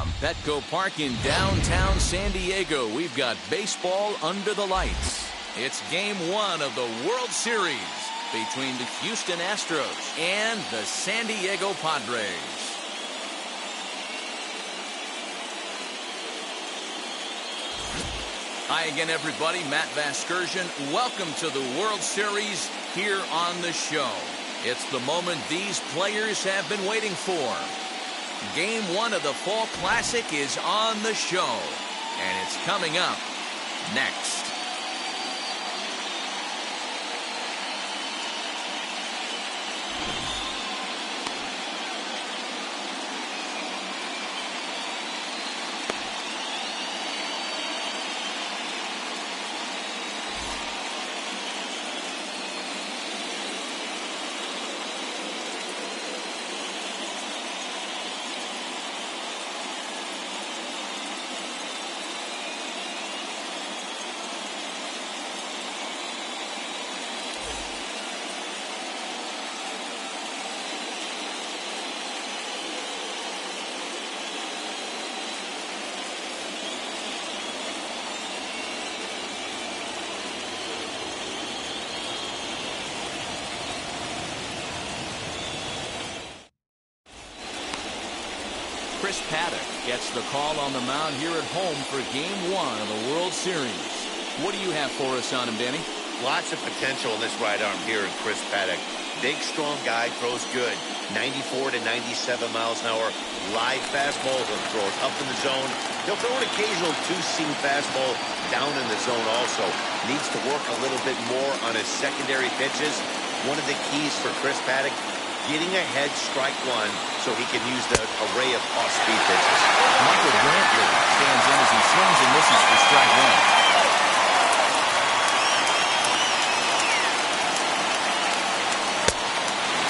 From Petco Park in downtown San Diego, we've got baseball under the lights. It's Game 1 of the World Series between the Houston Astros and the San Diego Padres. Hi again, everybody. Matt Vasgersian. Welcome to the World Series here on the show. It's the moment these players have been waiting for. Game 1 of the Fall Classic is on the show, and it's coming up next. Chris Paddock gets the call on the mound here at home for Game 1 of the World Series. What do you have for us on him, Danny? Lots of potential in this right arm here in Chris Paddock. Big, strong guy, throws good. 94 to 97 miles an hour. Live fastball. He'll throw it up in the zone. He'll throw an occasional two-seam fastball down in the zone also. Needs to work a little bit more on his secondary pitches. One of the keys for Chris Paddock, getting ahead strike one so he can use the array of off-speed pitches. Michael Brantley stands in as he swings and misses for strike one.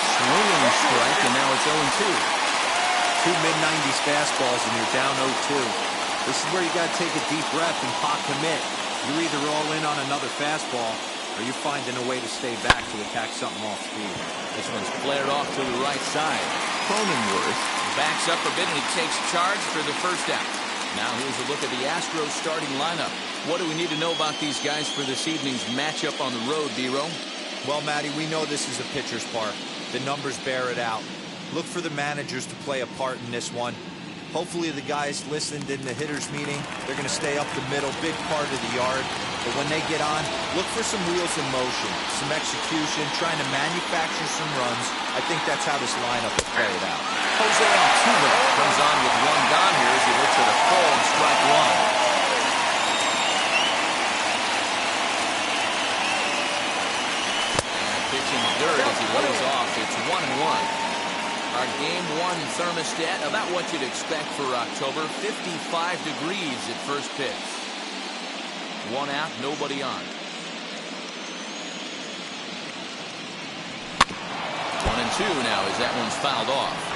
Swinging strike, and now it's 0-2. Two mid-90s fastballs and you're down 0-2. This is where you got to take a deep breath and pot commit. You're either all in on another fastball or you're finding a way to stay back to attack something off speed. This one's flared off to the right side. Cronenworth backs up a bit and he takes charge for the first out. Now here's a look at the Astros starting lineup. What do we need to know about these guys for this evening's matchup on the road, D-Row? Well, Matty, we know this is a pitcher's park. The numbers bear it out. Look for the managers to play a part in this one. Hopefully the guys listened in the hitters meeting. They're going to stay up the middle, big part of the yard. But when they get on, look for some wheels in motion, some execution, trying to manufacture some runs. I think that's how this lineup will play it out. Jose Altuve comes on with one gone here as he looks at a full and strike one. Pitching third as he lays off. It's 1-1. Our Game 1 thermostat, about what you'd expect for October. 55 degrees at first pitch. One out, nobody on. 1-2 now as that one's fouled off.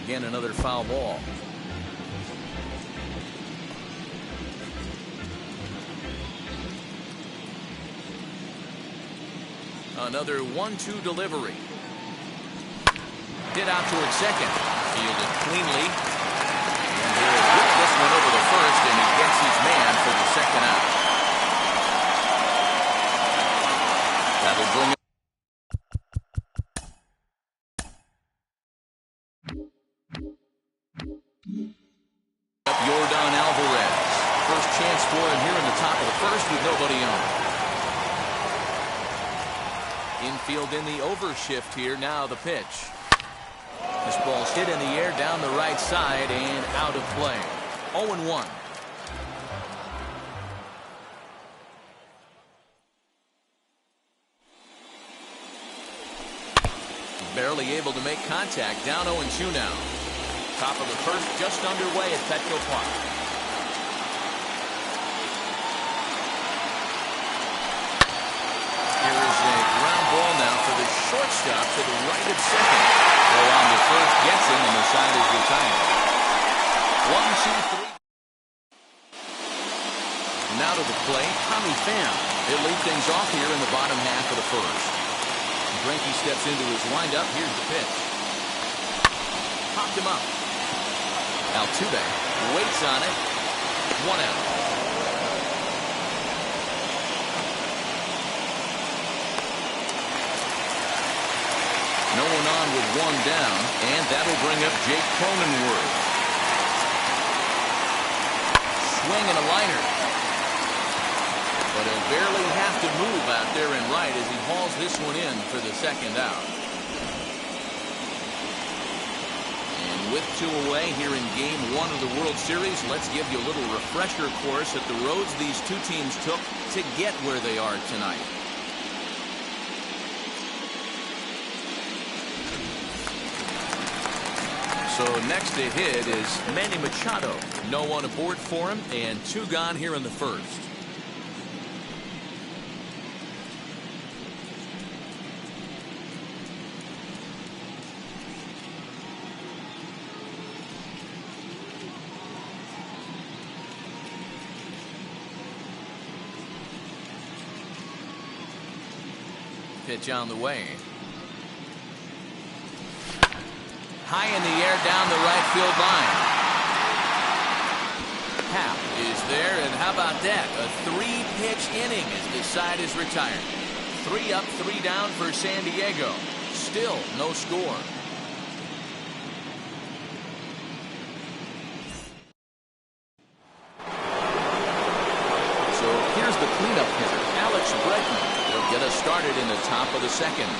Again, another foul ball. Another 1-2 delivery. Hit out toward second. Fielded cleanly. And he'll whip this one over the first, and he gets his man for the second out. That'll bring up Yordan Alvarez. First chance for him here in the top of the first with nobody on. Infield in the overshift here. Now the pitch. This ball's hit in the air down the right side and out of play. 0-1. Barely able to make contact. Down 0-2 now. Top of the first just underway at Petco Park. Here is a ground ball now for the shortstop to the right of second. Go on to first, gets him, and the side is retired. 1, 2, 3. play, Tommy Pham. He'll lead things off here in the bottom half of the first. Greinke steps into his windup. Here's the pitch. Popped him up. Altuve waits on it. 1 out. No one on with 1 down, and that'll bring up Jake Cronenworth. Swing and a liner. But he'll barely have to move out there in right as he hauls this one in for the 2nd out. And with 2 away here in Game 1 of the World Series, let's give you a little refresher course at the roads these two teams took to get where they are tonight. So next to hit is Manny Machado. No one aboard for him, and 2 gone here in the first. Pitch on the way. High in the air down the right field line. Happ is there, and how about that? A 3-pitch inning as the side is retired. 3 up, 3 down for San Diego. Still no score. So here's the cleanup hitter, Alex Bregman. He'll get us started in the top of the 2nd.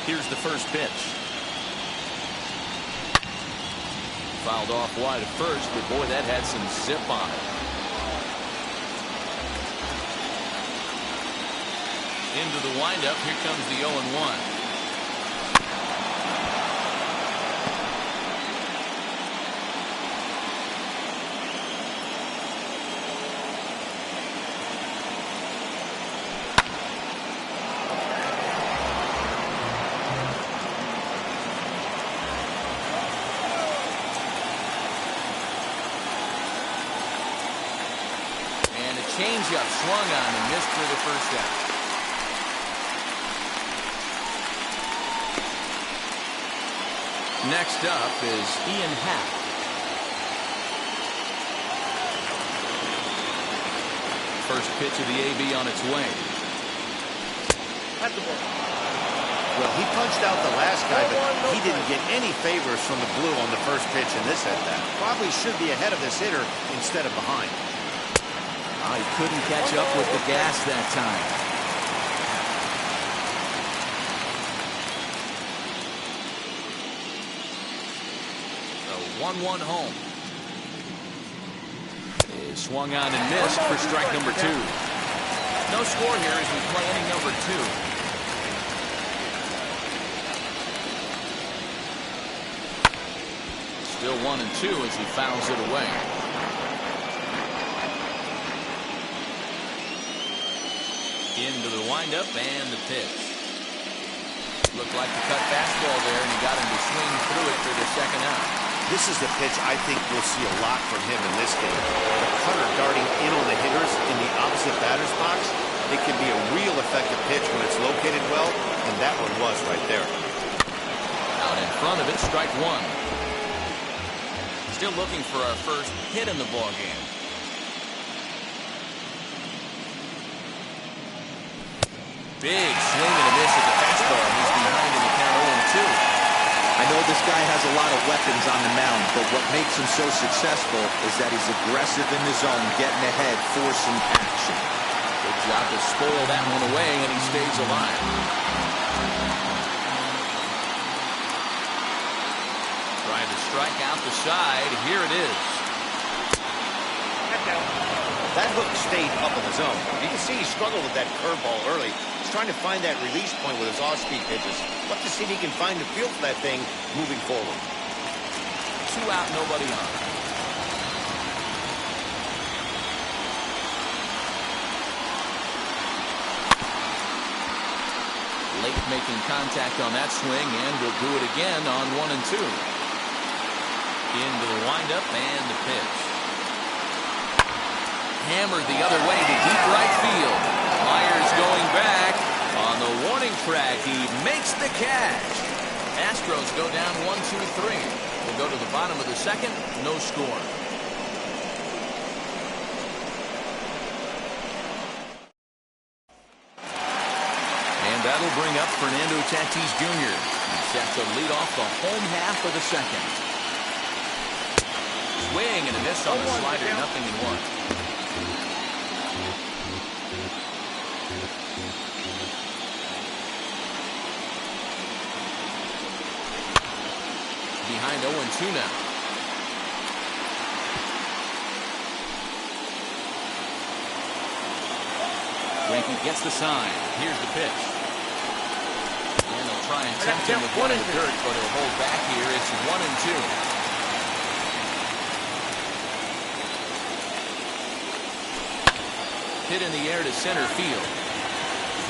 Here's the first pitch. Fouled off wide at first, but boy, that had some zip on it. Into the windup. Here comes the 0-1. Changeup swung on and missed for the first out. Next up is Ian Happ. First pitch of the AB on its way. At the ball. Well, he punched out the last guy, but he didn't get any favors from the blue on the first pitch in this at-bat. Probably should be ahead of this hitter instead of behind. He couldn't catch up with the gas that time. A 1-1 home. Is swung on and missed for strike number 2. No score here as we play inning number 2. Still 1-2 as he fouls it away. Into the windup and the pitch. Looked like the cut fastball there, and he got him to swing through it for the 2nd out. This is the pitch I think we'll see a lot from him in this game. The cutter darting in on the hitters in the opposite batter's box. It can be a real effective pitch when it's located well, and that one was right there. Out in front of it, strike 1. Still looking for our first hit in the ballgame. Big swing and a miss at the fastball. He's behind in the count 0-2. I know this guy has a lot of weapons on the mound, but what makes him so successful is that he's aggressive in the zone, getting ahead, forcing action. Good job to spoil that one away, and he stays alive. Trying to strike out the side. Here it is. That hook stayed up in the zone. You can see he struggled with that curveball early. He's trying to find that release point with his off-speed pitches. Look to see if he can find the feel for that thing moving forward. 2 out, nobody on. Late making contact on that swing, and will do it again on 1 and 2. Into the windup and the pitch. Hammered the other way to deep right field. Myers going back on the warning track. He makes the catch. Astros go down 1-2-3. We'll go to the bottom of the second. No score. And that'll bring up Fernando Tatis Jr. He's set to lead off the home half of the second. Swing and a miss on the slider. 0-1. Behind 0-2 now. Greinke gets the sign. Here's the pitch. And they'll try and tempt him with one in the dirt, but he'll hold back here. It's 1-2. Hit in the air to center field.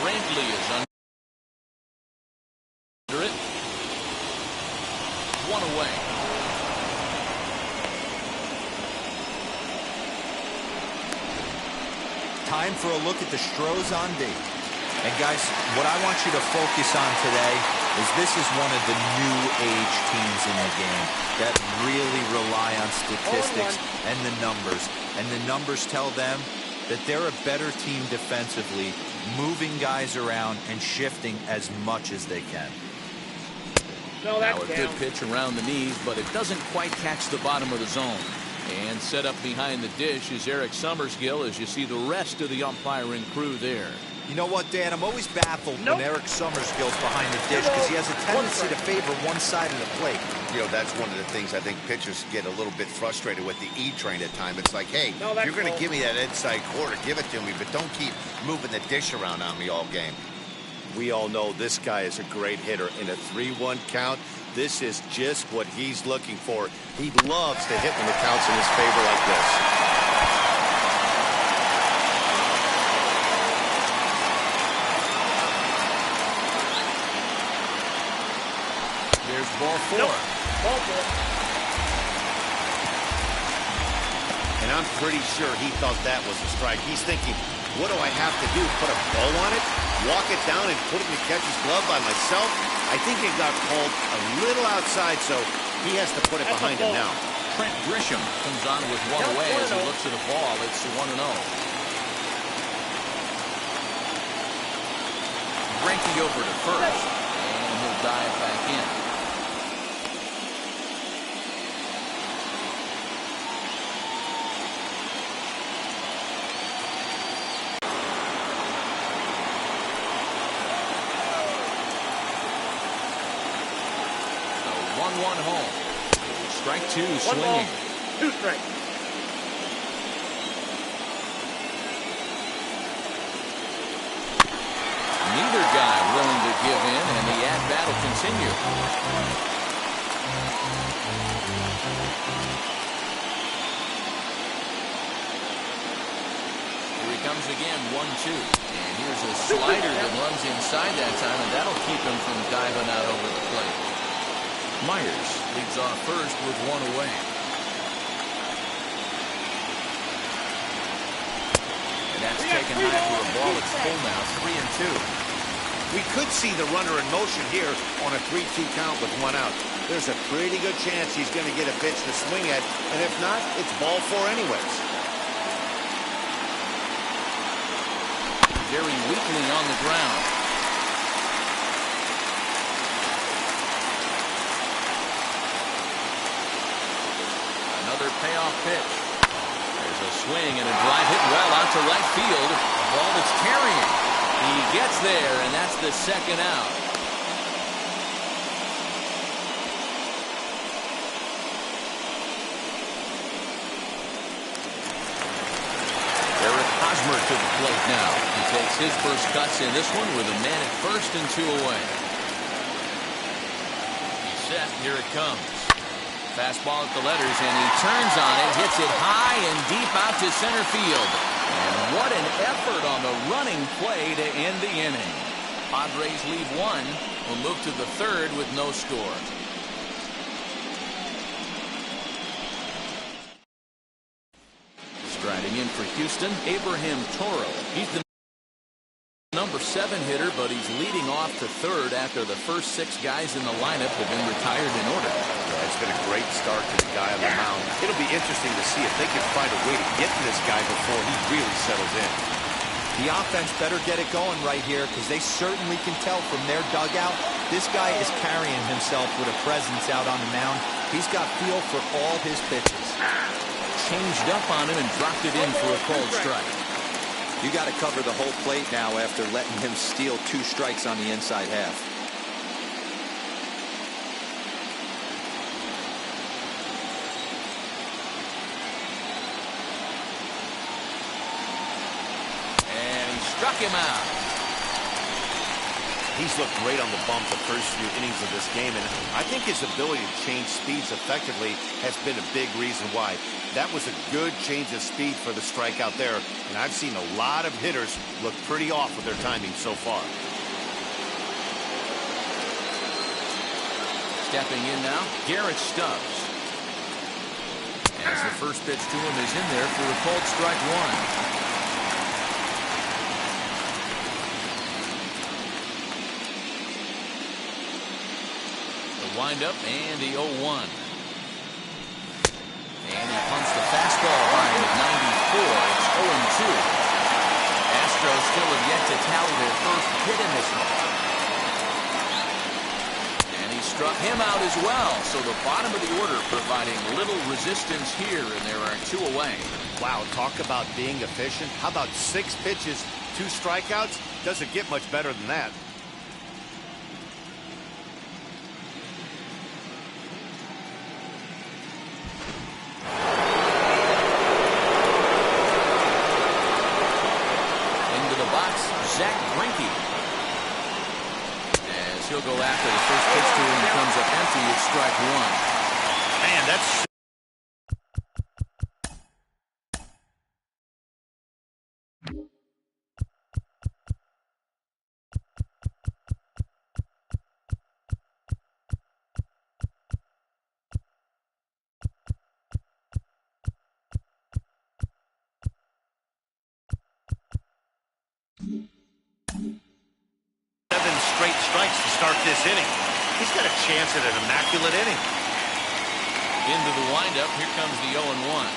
Brantley is under it. 1 away. Time for a look at the Stros on D. And guys, what I want you to focus on today is this is one of the new age teams in the game that really rely on statistics and the numbers. And the numbers tell them that they're a better team defensively, moving guys around and shifting as much as they can. Now a good pitch around the knees, but it doesn't quite catch the bottom of the zone. And set up behind the dish is Eric Summersgill as you see the rest of the umpiring crew there. You know what, Dan? I'm always baffled when Eric Summersgill's behind the dish because he has a tendency to favor one side of the plate. You know, that's one of the things I think pitchers get a little bit frustrated with the E-train at times. It's like, hey, if you're going to give me that inside quarter, give it to me, but don't keep moving the dish around on me all game. We all know this guy is a great hitter. In a 3-1 count, this is just what he's looking for. He loves to hit when the count's in his favor like this. There's ball 4. Ball 4. And I'm pretty sure he thought that was a strike. He's thinking, what do I have to do? Put a bow on it? Walk it down and put it in the catcher's glove by myself? I think it got called a little outside, so he has to put it behind him now. Trent Grisham comes on with 1 away as he looks at a ball. It's 1-0. Greinke over to first, and he'll dive back in. So 1-1 home. Strike 2 swinging. 2 strikes. Neither guy willing to give in, and the at-bat will continue. Here he comes again, 1-2. And here's a slider that runs inside that time, and that'll keep him from diving out over the plate. Myers leads off first with 1 away. And that's taken high for a ball. It's full now, 3-2. We could see the runner in motion here on a 3-2 count with 1 out. There's a pretty good chance he's going to get a pitch to swing at, and if not, it's ball 4 anyways. Very weakly on the ground. Another payoff pitch. There's a swing and a drive hit well out to right field. A ball that's carrying. He gets there, and that's the second out. Eric Hosmer to the plate now. He takes his first cuts in this one with a man at first and 2 away. He's set. Here it comes. Fastball at the letters, and he turns on it, hits it high and deep out to center field. And what an effort on the running play to end the inning. Padres leave one. We'll move to the third with no score. Striding in for Houston, Abraham Toro. He's the number 7 hitter, but he's leading off to third after the first 6 guys in the lineup have been retired in order. Yeah, it's been a great start to the guy on the mound. It'll be interesting to see if they can find a way to get to this guy before he really settles in. The offense better get it going right here, because they certainly can tell from their dugout this guy is carrying himself with a presence out on the mound. He's got feel for all his pitches. Changed up on him and dropped it in for a called strike. You got to cover the whole plate now after letting him steal 2 strikes on the inside half. And he struck him out. He's looked great on the bump the first few innings of this game, and I think his ability to change speeds effectively has been a big reason why. That was a good change of speed for the strikeout there, and I've seen a lot of hitters look pretty off with their timing so far. Stepping in now, Garrett Stubbs. As the first pitch to him is in there for a called strike 1. Wind up and the 0-1. And he punts the fastball by him at 94. It's 0-2. Astros still have yet to tally their first hit in this one. And he struck him out as well. So the bottom of the order providing little resistance here, and there are 2 away. Wow, talk about being efficient. How about 6 pitches, 2 strikeouts? Doesn't get much better than that. He'll go after the first pitch to him. Comes up empty. It's strike 1. Man, that's... straight strikes to start this inning. He's got a chance at an immaculate inning. Into the windup. Here comes the 0-1.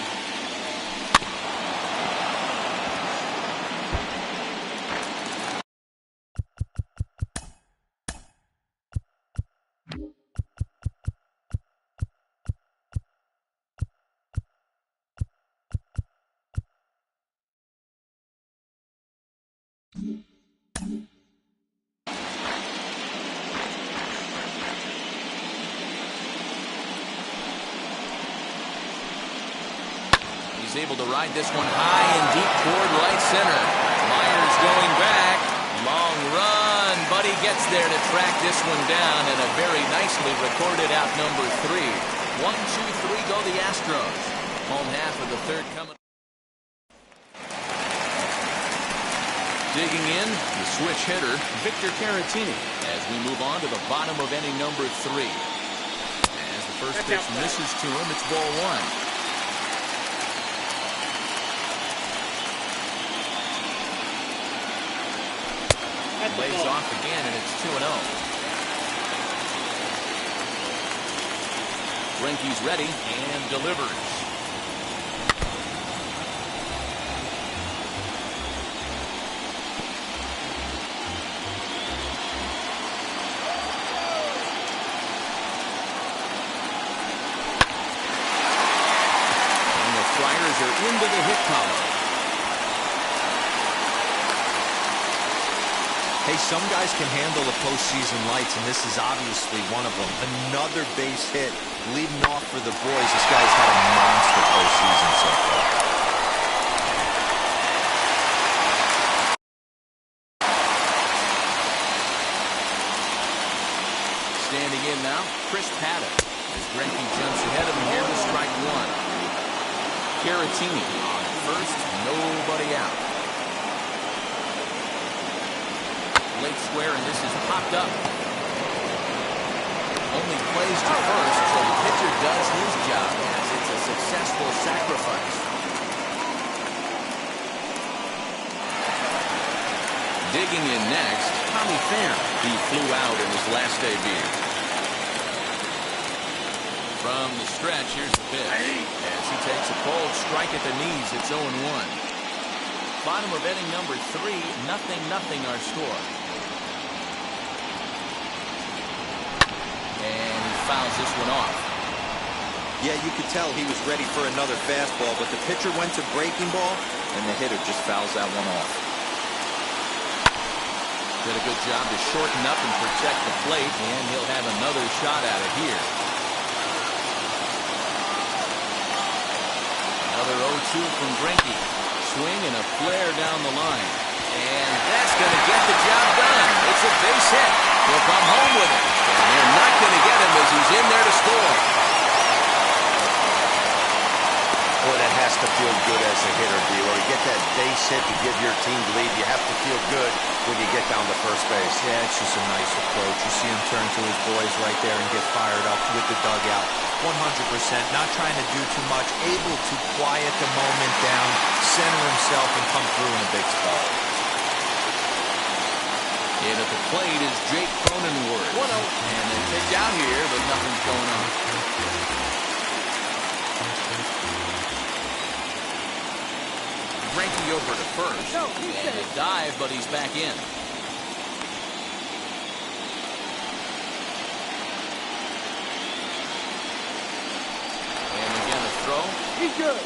He's able to ride this one high and deep toward right center. Myers going back. Long run, but he gets there to track this one down, and a very nicely recorded out number 3. 1, 2, 3 go the Astros. Home half of the third coming. Digging in, the switch hitter, Victor Caratini, as we move on to the bottom of inning number 3. As the first pitch misses to him, it's ball 1. Lays off again, and it's 2-0. Greinke's ready and delivers. And the Friars are into the hit column. Hey, some guys can handle the postseason lights, and this is obviously one of them. Another base hit, leading off for the boys. This guy's had a monster postseason so far. Standing in now, Chris Paddock, as Greinke jumps ahead of him here to strike 1. Caratini on first, nobody out. Late square, and this is popped up. Only plays to first, so the pitcher does his job as it's a successful sacrifice. Digging in next, Tommy Pham. He flew out in his last debut. From the stretch, here's the pitch. As he takes a cold strike at the knees, it's 0-1. Bottom of inning number 3, 0-0 our score. And he fouls this one off. Yeah, you could tell he was ready for another fastball, but the pitcher went to breaking ball, and the hitter just fouls that one off. Did a good job to shorten up and protect the plate, and he'll have another shot at it here. Another 0-2 from Greinke. Swing and a flare down the line. And that's going to get the job done. It's a base hit. He'll come home with it. And they're not going to get him as he's in there to score. Boy, that has to feel good as a hitter, D'Lo. You get that base hit to give your team the lead. You have to feel good when you get down to first base. Yeah, it's just a nice approach. You see him turn to his boys right there and get fired up with the dugout. 100%, not trying to do too much, able to quiet the moment down, center himself, and come through in a big spot. In at the plate is Jake Cronenworth. 1-0. And they pitch out here, but nothing's going on. Greinke over to first. And a dive, but he's back in. And again a throw. He's good.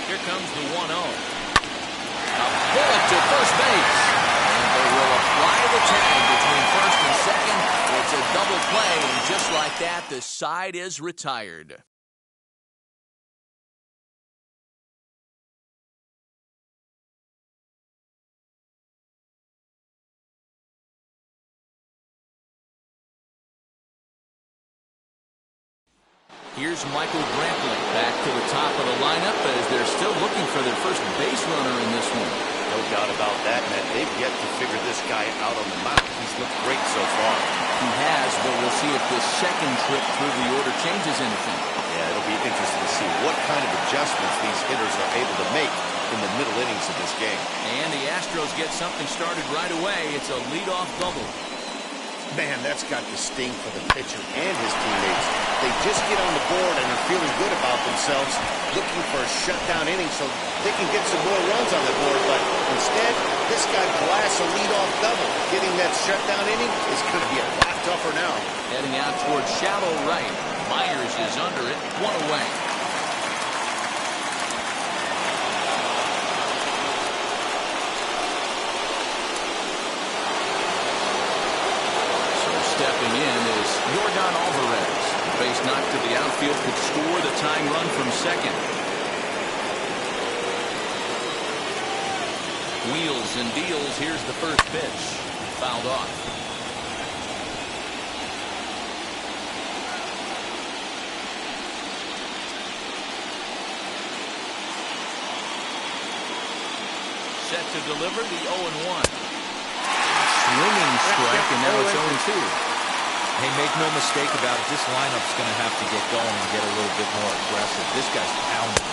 Here comes the 1-0. A bullet to first base. And they will apply the tag between first and second. It's a double play, and just like that, the side is retired. Here's Michael Brantley back to the top of the lineup as they're still looking for their first base runner in this one. No doubt about that, Matt. They've yet to figure this guy out on the mound. He's looked great so far. He has, but we'll see if this second trip through the order changes anything. Yeah, it'll be interesting to see what kind of adjustments these hitters are able to make in the middle innings of this game. And the Astros get something started right away. It's a leadoff double. Man, that's got to sting for the pitcher and his teammates. They just get on the board and are feeling good about themselves, looking for a shutdown inning so they can get some more runs on the board. But instead, this guy blasts a leadoff double. Getting that shutdown inning is going to be a lot tougher now. Heading out towards shallow right. Myers is under it, 1 away. Stepping in is Yordan Alvarez. Base knock to the outfield could score the tying run from second. Wheels and deals. Here's the first pitch. Fouled off. Set to deliver the 0-1. Swinging strike, and now it's 0-2. Hey, make no mistake about it, this lineup's going to have to get going and get a little bit more aggressive. This guy's pounding.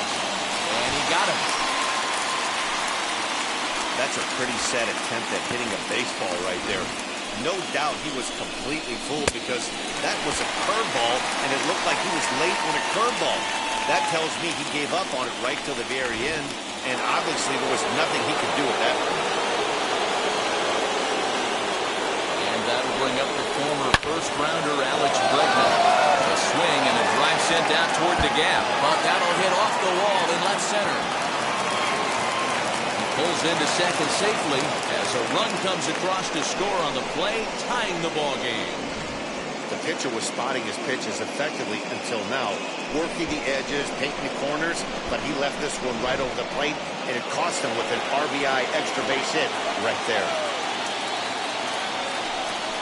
And he got him. That's a pretty sad attempt at hitting a baseball right there. No doubt he was completely fooled because that was a curveball, and it looked like he was late on a curveball. That tells me he gave up on it right till the very end, and obviously there was nothing he could do at that point. That'll bring up the former first-rounder Alex Bregman. A swing and a drive sent out toward the gap, but that'll hit off the wall in left center. He pulls into second safely as a run comes across to score on the play, tying the ball game. The pitcher was spotting his pitches effectively until now, working the edges, painting the corners, but he left this one right over the plate, and it cost him with an RBI extra base hit right there.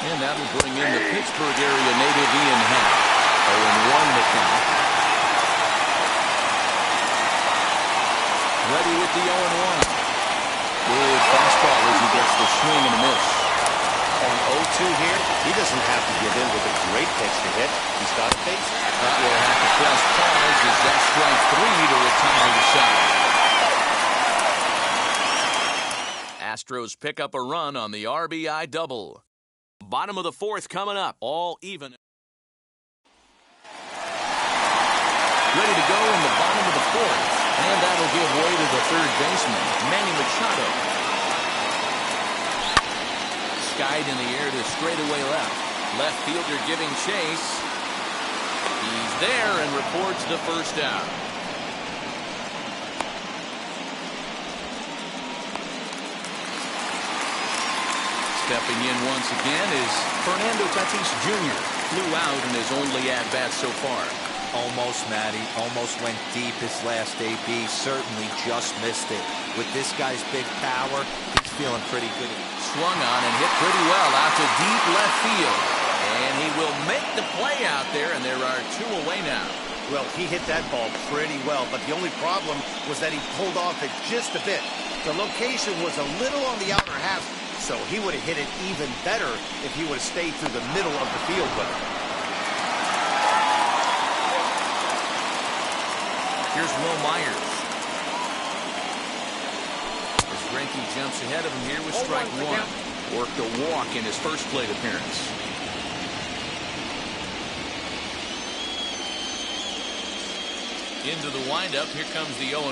And that'll bring in the Pittsburgh area native Ian Happ. 0-1 the count. the 0-1. Good fastball as he gets the swing and a miss. On 0-2 here, he doesn't have to give in with a great pitch to hit. He's got pace. That will have to press pause as that strike 3 to retire the side. Astros pick up a run on the RBI double. Bottom of the fourth coming up, all even. Ready to go in the bottom of the fourth, and that'll give way to the third baseman, Manny Machado. Skied in the air to straightaway left. Left fielder giving chase. He's there and reports the first out. Stepping in once again is Fernando Tatis Jr. Flew out in his only at-bat so far. Almost, Matty. Almost went deep his last AB. Certainly just missed it. With this guy's big power, he's feeling pretty good. Swung on and hit pretty well out to deep left field. And he will make the play out there, and there are 2 away now. Well, he hit that ball pretty well, but the only problem was that he pulled off it just a bit. The location was a little on the outer half, so he would have hit it even better if he would have stayed through the middle of the field with it. Here's Will Myers. As Greinke jumps ahead of him here with strike 1. Worked a walk in his first plate appearance. Into the windup, here comes the 0-1.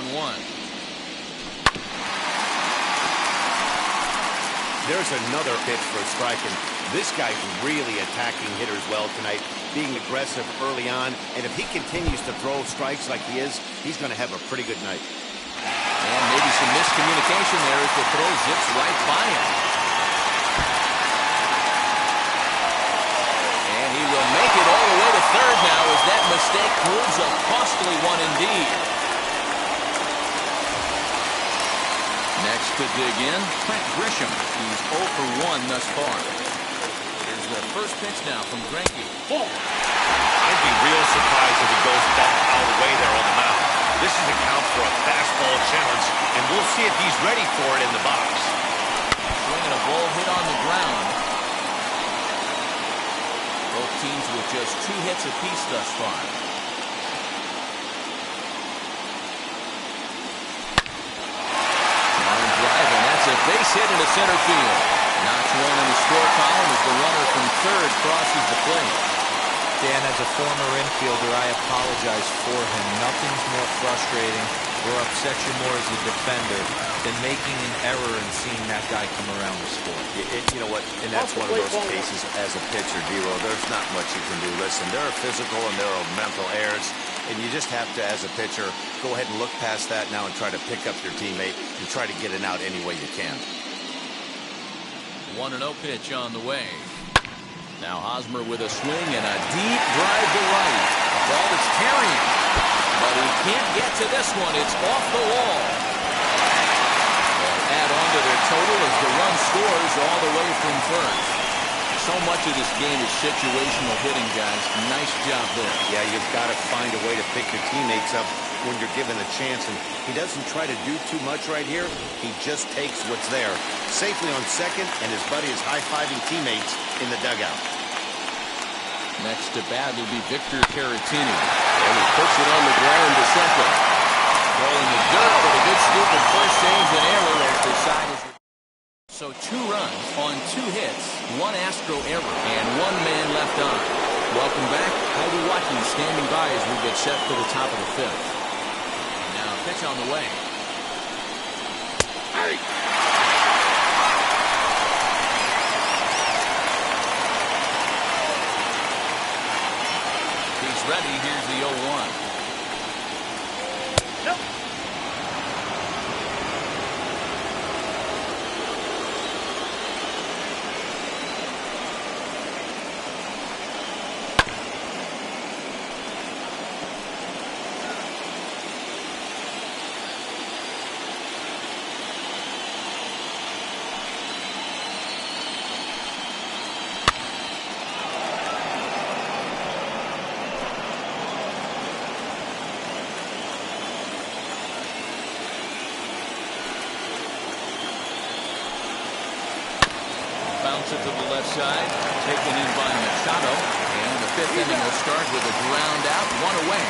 There's another pitch for a strike, and this guy's really attacking hitters well tonight, being aggressive early on, and if he continues to throw strikes like he is, he's going to have a pretty good night. And maybe some miscommunication there as the throw zips right by him. And he will make it all the way to third now as that mistake proves a costly one indeed. Next to dig in, Trent Grisham. He's 0 for 1 thus far. Here's the first pitch now from Greinke. I'd be real surprised if he goes back all the way there on the mound. This is a count for a fastball challenge, and we'll see if he's ready for it in the box. Swinging a ball hit on the ground. Both teams with just 2 hits apiece thus far. Line drive, and that's a base hit into center field. Knocks one in the score column as the runner from third crosses the plate. Dan, as a former infielder, I apologize for him. Nothing's more frustrating or upsets you more as a defender than making an error and seeing that guy come around the score. You know what? And that's one of those cases as a pitcher, D-Roll. There's not much you can do. Listen, there are physical and there are mental errors, and you just have to, as a pitcher, go ahead and look past that now and try to pick up your teammate and try to get it out any way you can. 1-0 pitch on the way. Now Hosmer with a swing and a deep drive to right. A ball that's carrying. But he can't get to this one. It's off the wall. They'll add on to their total as the run scores all the way from first. So much of this game is situational hitting, guys. Nice job there. Yeah, you've got to find a way to pick your teammates up when you're given a chance, and he doesn't try to do too much right here. He just takes what's there. Safely on second, and his buddy is high-fiving teammates in the dugout. Next to bat will be Victor Caratini. And he puts it on the ground to second. Throwing the dirt, but a good scoop at first saves an error as the side is. So 2 runs on 2 hits, 1 Astro error, and 1 man left on. Welcome back. Heidi Watkins standing by as we get set for the top of the 5th. Now pitch on the way. He's ready. Here's the 0-1. Nope. it to the left side. Taken in by Machado. And the fifth inning will start with a ground out, one away.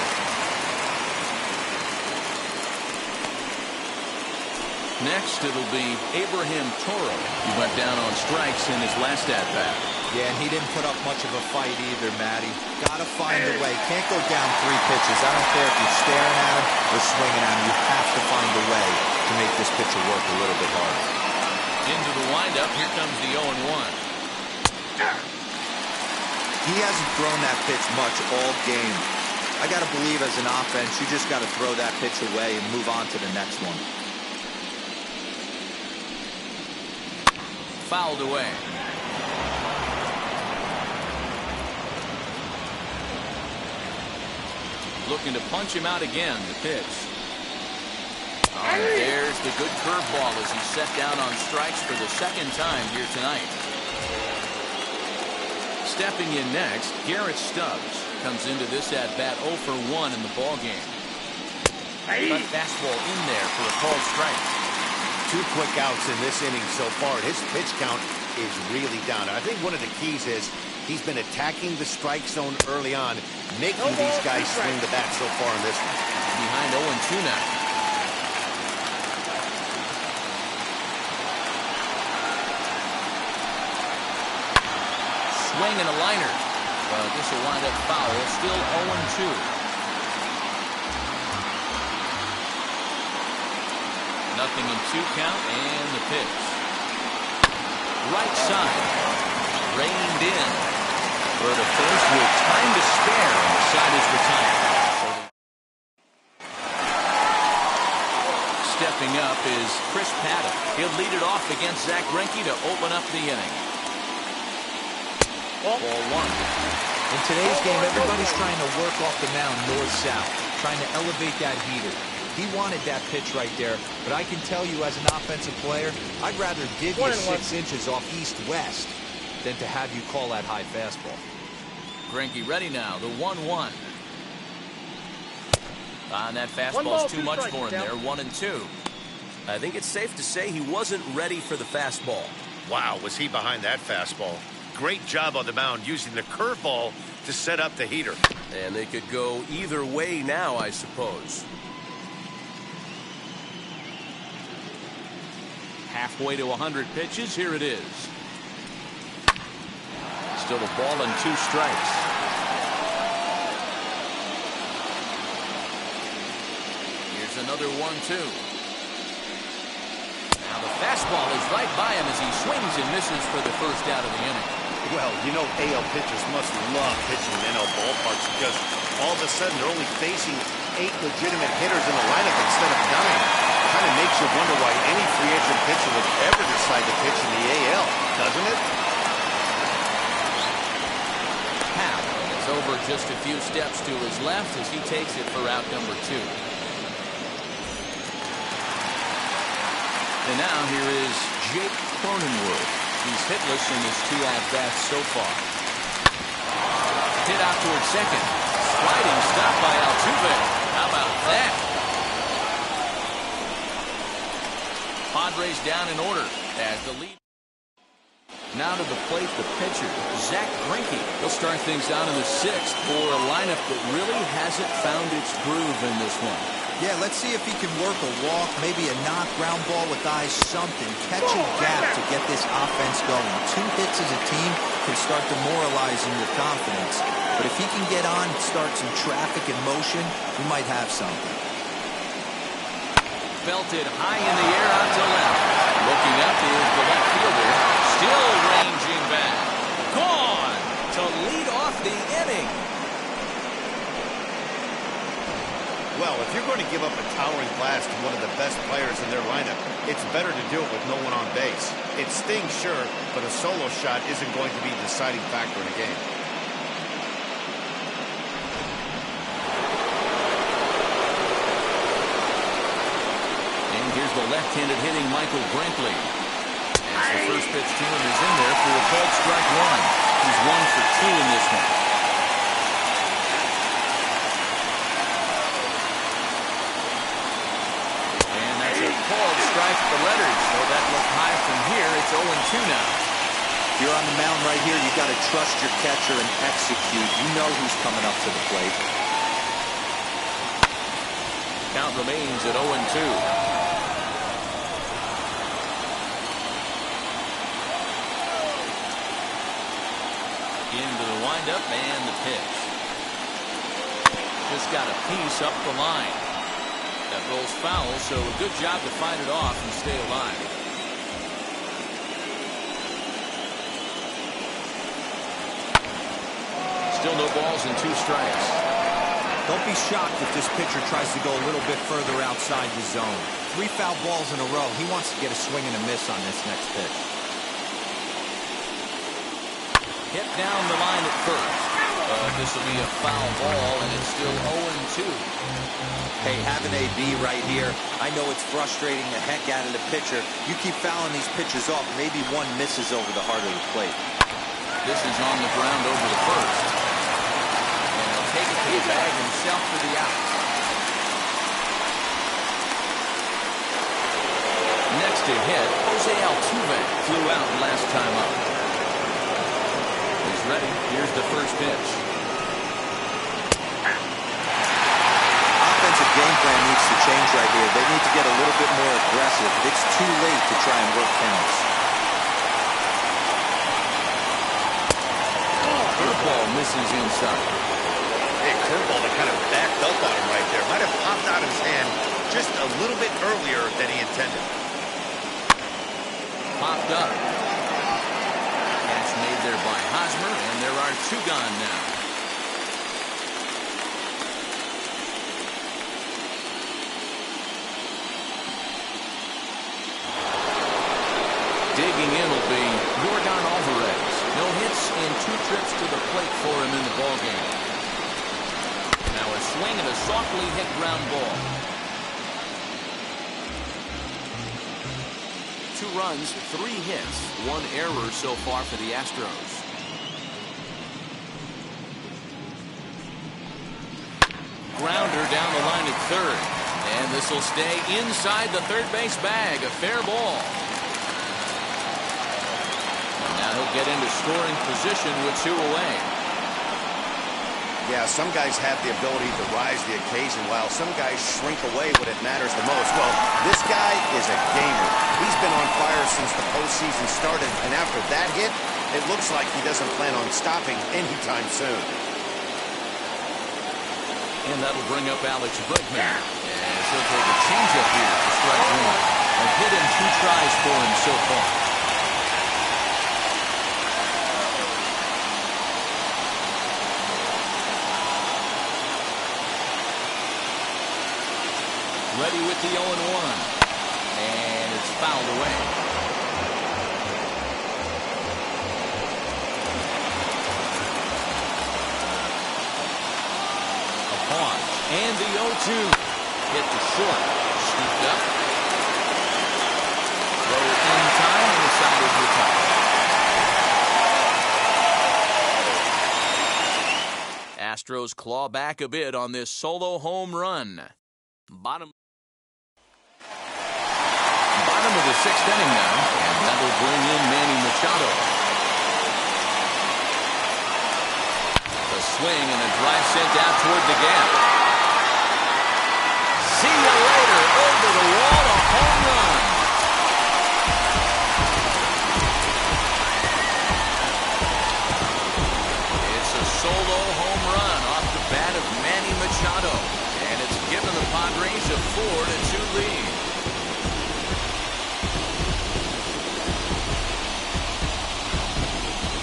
Next, it'll be Abraham Toro. He went down on strikes in his last at-bat. Yeah, and he didn't put up much of a fight either, Matty. Gotta find a way. Can't go down 3 pitches. I don't care if you're staring at him or swinging at him. You have to find a way to make this pitcher work a little bit harder. Into the windup. Here comes the 0-1. He hasn't thrown that pitch much all game. I gotta believe as an offense, you just gotta throw that pitch away and move on to the next one. Fouled away. Looking to punch him out again. The pitch. Oh, there's the good curveball as he's set down on strikes for the second time here tonight. Stepping in next, Garrett Stubbs comes into this at bat 0 for 1 in the ball game. Cut fastball in there for a called strike. 2 quick outs in this inning so far. His pitch count is really down. I think one of the keys is he's been attacking the strike zone early on, making these guys swing the bat so far in this one. Behind 0-2 now. Swing and a liner. This will wind up foul. Still 0-2. Nothing in 2 count, and the pitch. Right side. Reined in. For the first with time to spare, and the side is retired. Stepping up is Chris Paddock. He'll lead it off against Zach Greinke to open up the inning. Ball 1. In today's game, everybody's trying to work off the mound north-south, trying to elevate that heater. He wanted that pitch right there, but I can tell you as an offensive player, I'd rather give you 6 inches off east-west than to have you call that high fastball. Greinke ready now, the 1-1. And that fastball's too much for him there, 1-2. I think it's safe to say he wasn't ready for the fastball. Wow, was he behind that fastball. Great job on the mound using the curveball to set up the heater. And they could go either way now, I suppose. Halfway to 100 pitches, here it is. Still a ball and 2 strikes. Here's another 1-2. Now the fastball is right by him as he swings and misses for the first out of the inning. Well, you know AL pitchers must love pitching in NL ballparks because all of a sudden they're only facing 8 legitimate hitters in the lineup instead of 9. Kind of makes you wonder why any free agent pitcher would ever decide to pitch in the AL, doesn't it? Happ is over just a few steps to his left as he takes it for out number 2. And now here is Jake Cronenworth. He's hitless in his 2 at-bats so far. Hit out towards second. Sliding stop by Altuve. How about that? Padres down in order as the lead. Now to the plate, the pitcher, Zach Greinke. He'll start things out in the 6th for a lineup that really hasn't found its groove in this one. Yeah, let's see if he can work a walk, maybe a knock, ground ball with eyes, something. Catch a gap to get this offense going. 2 hits as a team can start demoralizing your confidence. But if he can get on, start some traffic in motion, we might have something. Belted high in the air out to left. Looking up is the left fielder. Still ranging back. Gone to lead off the inning. Well, if you're going to give up a towering blast to one of the best players in their lineup, it's better to do it with no one on base. It stings, sure, but a solo shot isn't going to be the deciding factor in a game. Here's the left-handed hitting Michael Brantley. As the first pitch to him is in there for a called strike 1. He's 1 for 2 in this one. And that's a called strike for letters. So that looked high from here. It's 0-2 now. If you're on the mound right here, you got to trust your catcher and execute. You know who's coming up to the plate. Count remains at 0-2. Into the windup and the pitch. Just got a piece up the line. That rolls foul, so a good job to fight it off and stay alive. Still no balls and 2 strikes. Don't be shocked if this pitcher tries to go a little bit further outside the zone. 3 foul balls in a row. He wants to get a swing and a miss on this next pitch. Hit down the line at first. This will be a foul ball, and it's still 0-2. Hey, have an AB right here. I know it's frustrating the heck out of the pitcher. You keep fouling these pitches off, maybe one misses over the heart of the plate. This is on the ground over the first. And he'll take it to the bag himself for the out. Next to hit, Jose Altuve flew out last time up. He's ready. Here's the first pitch. Offensive game plan needs to change right here. They need to get a little bit more aggressive. It's too late to try and work counts. Curveball misses inside. Hey, curveball that kind of backed up on him right there. Might have popped out of his hand just a little bit earlier than he intended. Popped up. Catch made there by Hosmer, and there are 2 gone now. Digging in will be Yordan Alvarez. No hits in 2 trips to the plate for him in the ballgame. Now a swing and a softly hit ground ball. 2 runs, 3 hits, 1 error so far for the Astros. Grounder down the line at third. And this will stay inside the third base bag. A fair ball. And now he'll get into scoring position with 2 away. Yeah, some guys have the ability to rise the occasion while some guys shrink away when it matters the most. Well, this guy is a gamer. He's been on fire since the postseason started, and after that hit, it looks like he doesn't plan on stopping anytime soon. And that'll bring up Alex Brickman. As he'll take a changeup here for strike 1. A hit in 2 tries for him so far. Ready with the 0-1. And it's fouled away. Upon. And the 0-2. Hit to short. Scooped up. Throw in time, and the side is retired. Astros claw back a bit on this solo home run. Bottom of the 6th inning now, and that'll bring in Manny Machado. A swing and a drive sent out toward the gap. See you later, over the wall, a home run. It's a solo home run off the bat of Manny Machado, and it's given the Padres a 4-2 lead.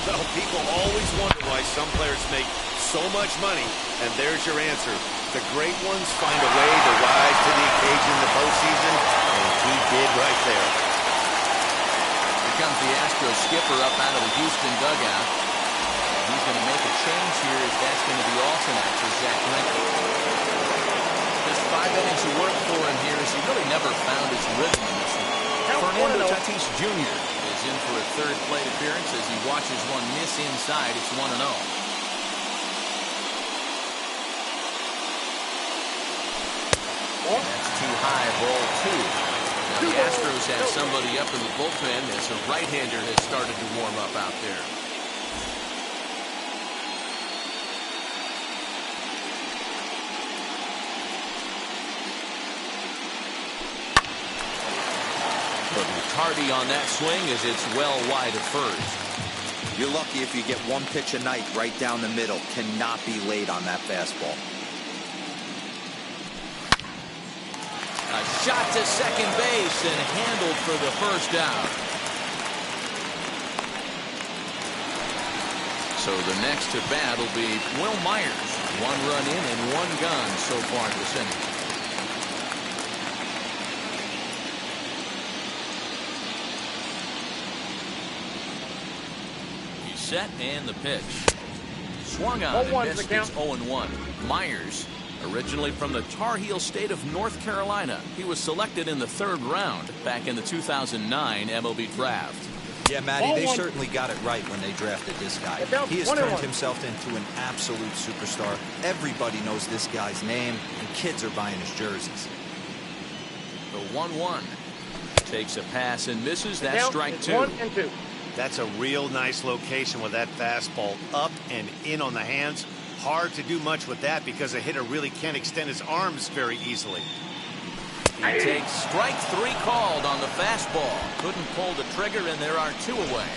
Well, people always wonder why some players make so much money, and there's your answer. The great ones find a way to rise to the occasion in the postseason, and he did right there. Here comes the Astros skipper up out of the Houston dugout. He's going to make a change here, as that's going to be alternate for Zach Greinke. Just 5 innings of work for him here, as he really never found his rhythm in this one. Fernando Tatis Jr. is in for a 3rd plate appearance as he watches one miss inside. It's 1-0. That's too high, ball 2. Now the Astros have somebody up in the bullpen as a right-hander has started to warm up out there. But McCarty on that swing as it's well wide of first. You're lucky if you get one pitch a night right down the middle. Cannot be late on that fastball. A shot to second base and handled for the first out. So the next to bat will be Will Myers. 1 run in and 1 gone so far this inning. He's set and the pitch. Swung on and missed. It's 0-1. Myers, originally from the Tar Heel state of North Carolina, he was selected in the 3rd round back in the 2009 MLB draft. Yeah, Matty, they certainly got it right when they drafted this guy. He has turned himself into an absolute superstar. Everybody knows this guy's name, and kids are buying his jerseys. The 1-1 takes a pass and misses. That's strike 2. 1-2. That's a real nice location with that fastball up and in on the hands. Hard to do much with that because a hitter really can't extend his arms very easily. He takes strike 3 called on the fastball. Couldn't pull the trigger, and there are 2 away.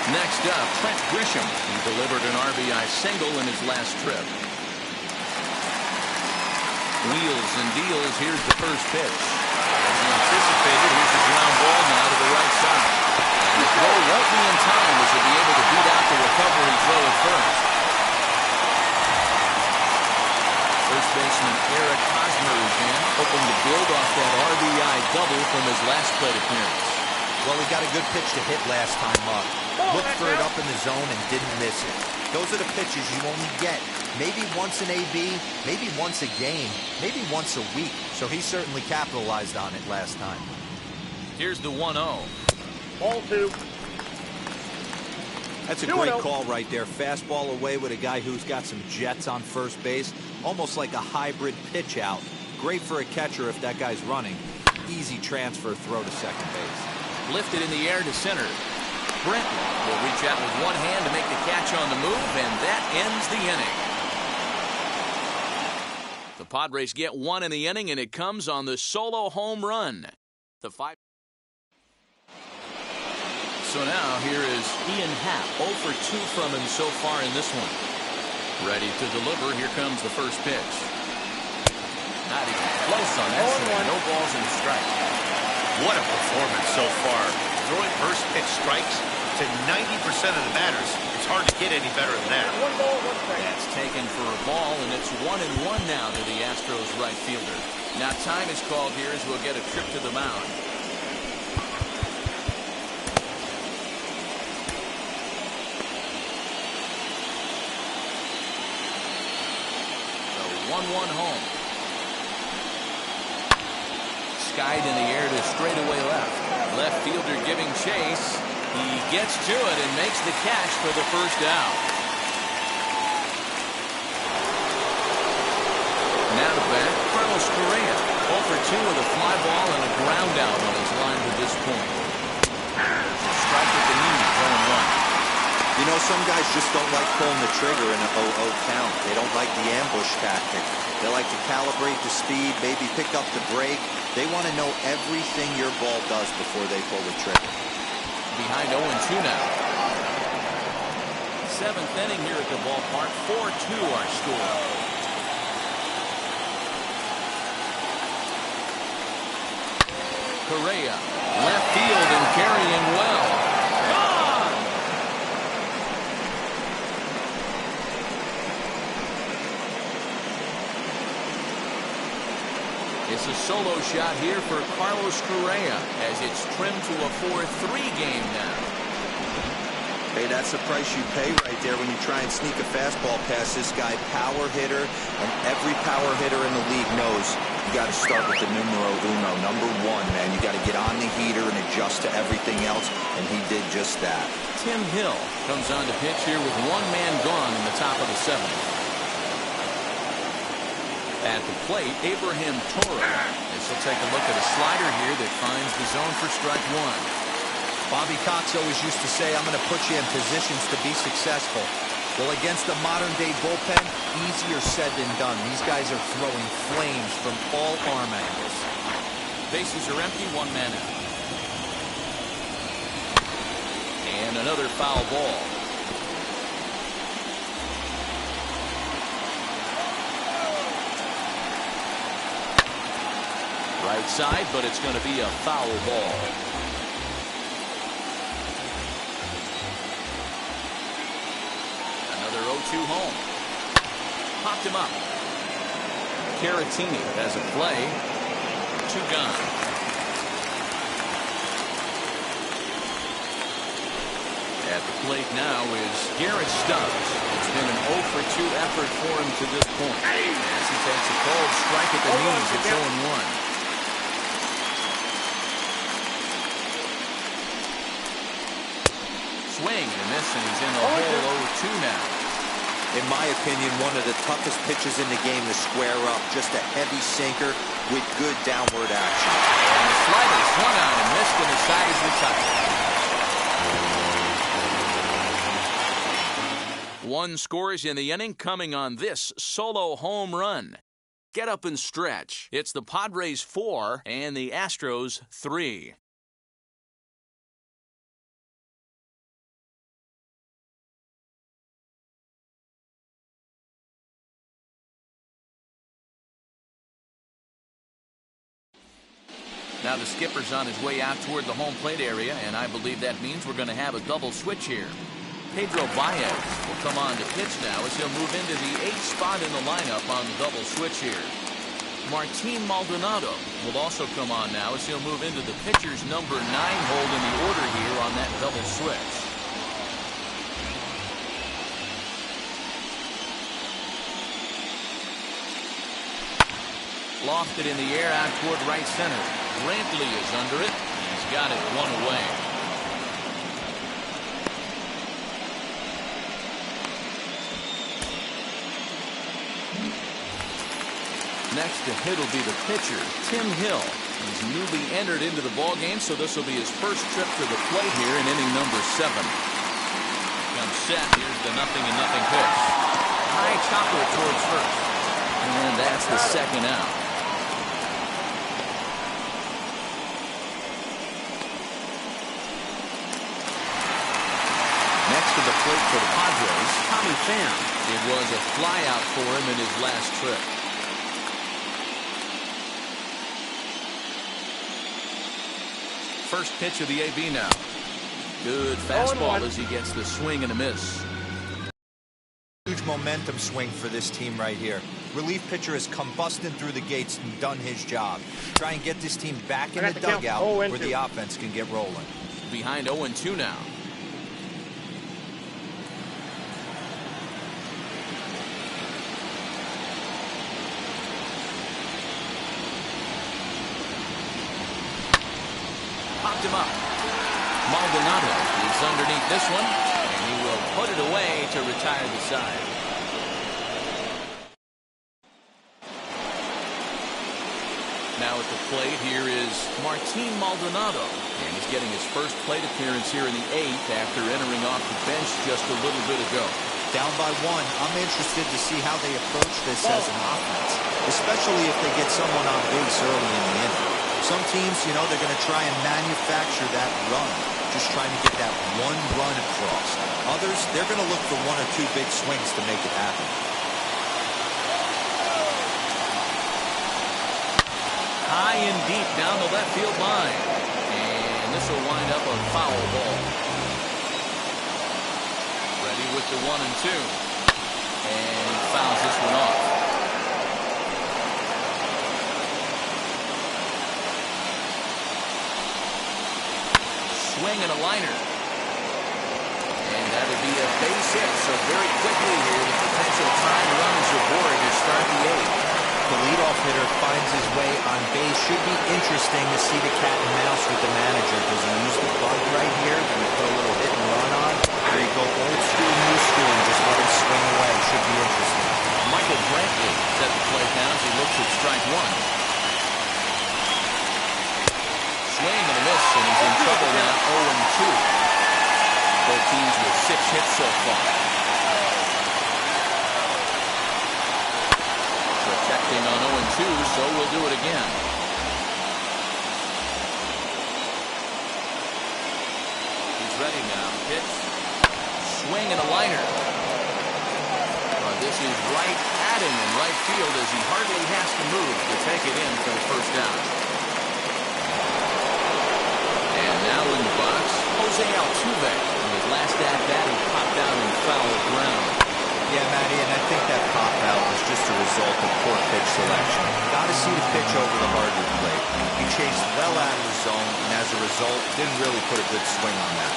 Next up, Trent Grisham. He delivered an RBI single in his last trip. Wheels and deals. Here's the first pitch. As he anticipated, here's the ground ball now to the right side. And the throw won't be in time as he'll be able to beat out the recovery throw at first. First baseman Eric Hosmer is in, hoping to build off that RBI double from his last plate appearance. Well, he got a good pitch to hit last time up. Looked for it up in the zone and didn't miss it. Those are the pitches you only get maybe once an AB, maybe once a game, maybe once a week. So he certainly capitalized on it last time. Here's the 1-0. Ball 2. That's a great call right there. Fastball away with a guy who's got some jets on first base. Almost like a hybrid pitch out. Great for a catcher if that guy's running. Easy transfer throw to second base. Lifted in the air to center. Brenton will reach out with one hand to make the catch on the move, and that ends the inning. The Padres get 1 in the inning, and it comes on the solo home run. The 5. So now here is Ian Happ. 0 for 2 from him so far in this one. Ready to deliver. Here comes the first pitch. Not even close on that swing. No balls and a strike. What a performance so far. Throwing first pitch strikes to 90% of the batters. It's hard to get any better than that. 1 ball, 1 strike. That's taken for a ball, and it's 1-1 now to the Astros right fielder. Now time is called here as we'll get a trip to the mound. The 1-1 home. Skied in the air to straightaway left. Left fielder giving chase. He gets to it and makes the catch for the first out. Now to bat, Carlos Correa. 0 for 2 with a fly ball and a ground out on his line to this point. A strike at the knee, 0-1. You know, some guys just don't like pulling the trigger in an 0-0 count. They don't like the ambush tactic. They like to calibrate the speed, maybe pick up the brake. They want to know everything your ball does before they pull the trigger. Behind 0-2 now. 7th inning here at the ballpark. 4-2 our score. Correa, left field and carrying well. It's a solo shot here for Carlos Correa as it's trimmed to a 4-3 game now. Hey, that's the price you pay right there when you try and sneak a fastball past this guy. Power hitter, and every power hitter in the league knows you got to start with the numero uno, number 1, man. You got to get on the heater and adjust to everything else, and he did just that. Tim Hill comes on to pitch here with 1 man gone in the top of the 7th. At the plate, Abraham Toro. This will take a look at a slider here that finds the zone for strike one. Bobby Cox always used to say, I'm going to put you in positions to be successful. Well, against the modern-day bullpen, easier said than done. These guys are throwing flames from all arm angles. Bases are empty, one man out. And another foul ball. Right side, but it's going to be a foul ball. Another 0-2 home. Popped him up. Caratini has a play. Two gone. At the plate now is Garrett Stubbs. It's been an 0 for 2 effort for him to this point. As he takes a cold strike at the knees, it's 0-1. Swing and a miss, and he's in the hole 0-2 now. In my opinion, one of the toughest pitches in the game to square up. Just a heavy sinker with good downward action. And the slider swung on and missed, and the side is retired. One scores in the inning, coming on this solo home run. Get up and stretch. It's the Padres 4 and the Astros 3. Now the skipper's on his way out toward the home plate area, and I believe that means we're going to have a double switch here. Pedro Baez will come on to pitch now as he'll move into the 8th spot in the lineup on the double switch here. Martin Maldonado will also come on now as he'll move into the pitcher's number 9 hold in the order here on that double switch. Lofted in the air out toward right center. Brantley is under it. He's got it one away. Next to hit will be the pitcher, Tim Hill. He's newly entered into the ballgame, so this will be his first trip to the plate here in inning number 7. Comes set. Here's the 0-0 pitch. High chopper towards first. And that's the second out. Next to the plate for the Padres, Tommy Pham. It was a flyout for him in his last trip. First pitch of the AB now. Good fastball as he gets the swing and a miss. Huge momentum swing for this team right here. Relief pitcher has come busting through the gates and done his job. Try and get this team back in the dugout where the offense can get rolling. Behind 0-2 now. Popped him up. Maldonado is underneath this one, and he will put it away to retire the side. Now at the plate here is Martin Maldonado, and he's getting his first plate appearance here in the 8th after entering off the bench just a little bit ago. Down by 1, I'm interested to see how they approach this as an offense, especially if they get someone on base early in the inning. Some teams, you know, they're going to try and manufacture that run, just trying to get that one run across. Others, they're going to look for 1 or 2 big swings to make it happen. High and deep down the left field line. And this will wind up a foul ball. Ready with the 1-2. And he fouls this one off. Swing and a liner. And that would be a base hit. So very quickly here, the potential time runs aboard to start the 8th. The leadoff hitter finds his way on base. Should be interesting to see the cat and mouse with the manager. Does he use the bunt right here? Do we put a little hit and run on? Or you go old school, new school, and just let him swing away? Should be interesting. Michael Brantley set the plate down as he looks at strike one. Swing and a miss, and he's in trouble now, 0-2. Both teams with 6 hits so far. Protecting on 0-2, so we'll do it again. He's ready now. Pitch. Swing and a liner. This is right at him in right field as he hardly has to move to take it in for the first out. And now in the box, Jose Altuve. In his last at-bat, he popped out in foul ground. Yeah, Matty, and I think that pop-out was just a result of poor pitch selection. Got to see the pitch over the hardwood plate. He chased well out of the zone, and as a result, didn't really put a good swing on that.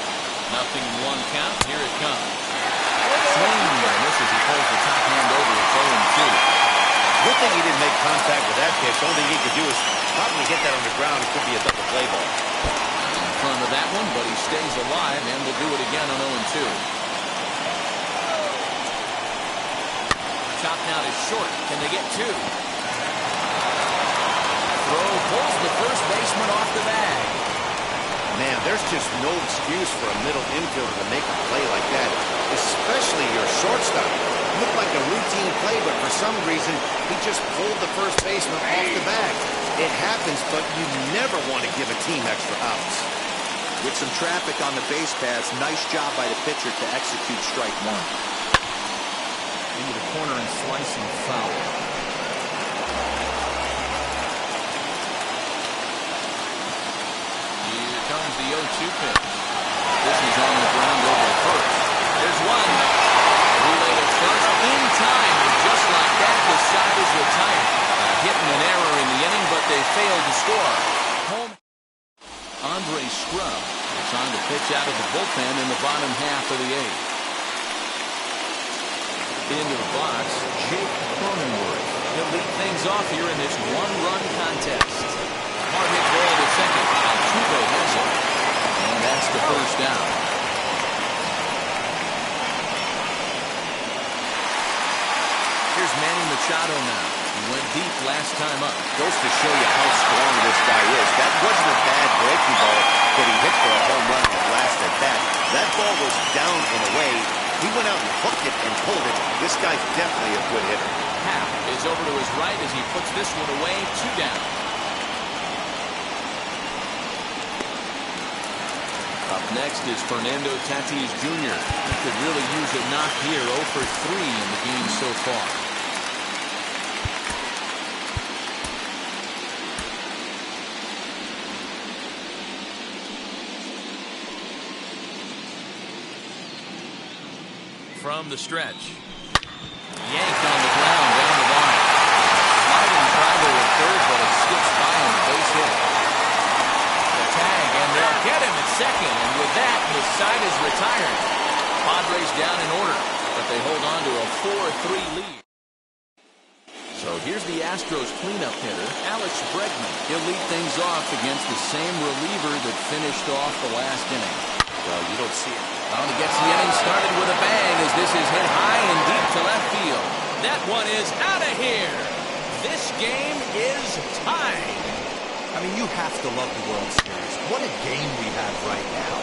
0-1 count. Here it comes. Swing and this as he pulls the top hand over. It's 0-2. Good thing he didn't make contact with that pitch. Only thing he could do is probably hit that on the ground. It could be a double play ball. In front of that one, but he stays alive and will do it again on 0-2. Chop down is short. Can they get two? Throw pulls the first baseman off the bag. Man, there's just no excuse for a middle infielder to make a play like that, especially your shortstop. It looked like a routine play, but for some reason, he just pulled the first baseman off the bag. It happens, but you never want to give a team extra outs. With some traffic on the base paths, nice job by the pitcher to execute strike one. Into the corner and slicing foul. Comes the 0-2 pitch. This is on the ground over to first. There's one. Relay to first in time. And just like that, the side is retired. A hit and an error in the inning, but they failed to score. Home. Andre Scrub is on to pitch out of the bullpen in the bottom half of the eighth. Into the box, Jake Cronenworth. He'll lead things off here in this one-run contest. Hard hit ball to second. Altuve has it. And that's the first down. Here's Manny Machado now. He went deep last time up. Goes to show you how strong this guy is. That wasn't a bad breaking ball that he hit for a home run in the last at bat. That ball was down and away. He went out and hooked it and pulled it. This guy's definitely a good hitter. Happ is over to his right as he puts this one away. 2 down. Up next is Fernando Tatis Jr. He could really use a knock here. 0 for 3 in the game so far. From the stretch. Yanked on the ground down the line. Sliding driver at third, but it skips by him. Base hit. Tag, and they'll get him at second, and with that, his side is retired. Padres down in order, but they hold on to a 4-3 lead. So here's the Astros cleanup hitter, Alex Bregman. He'll lead things off against the same reliever that finished off the last inning. Well, you don't see it. Well, he gets the inning started with a bang as this is hit high and deep to left field. That one is out of here. This game is tied. I mean, you have to love the World Series. What a game we have right now.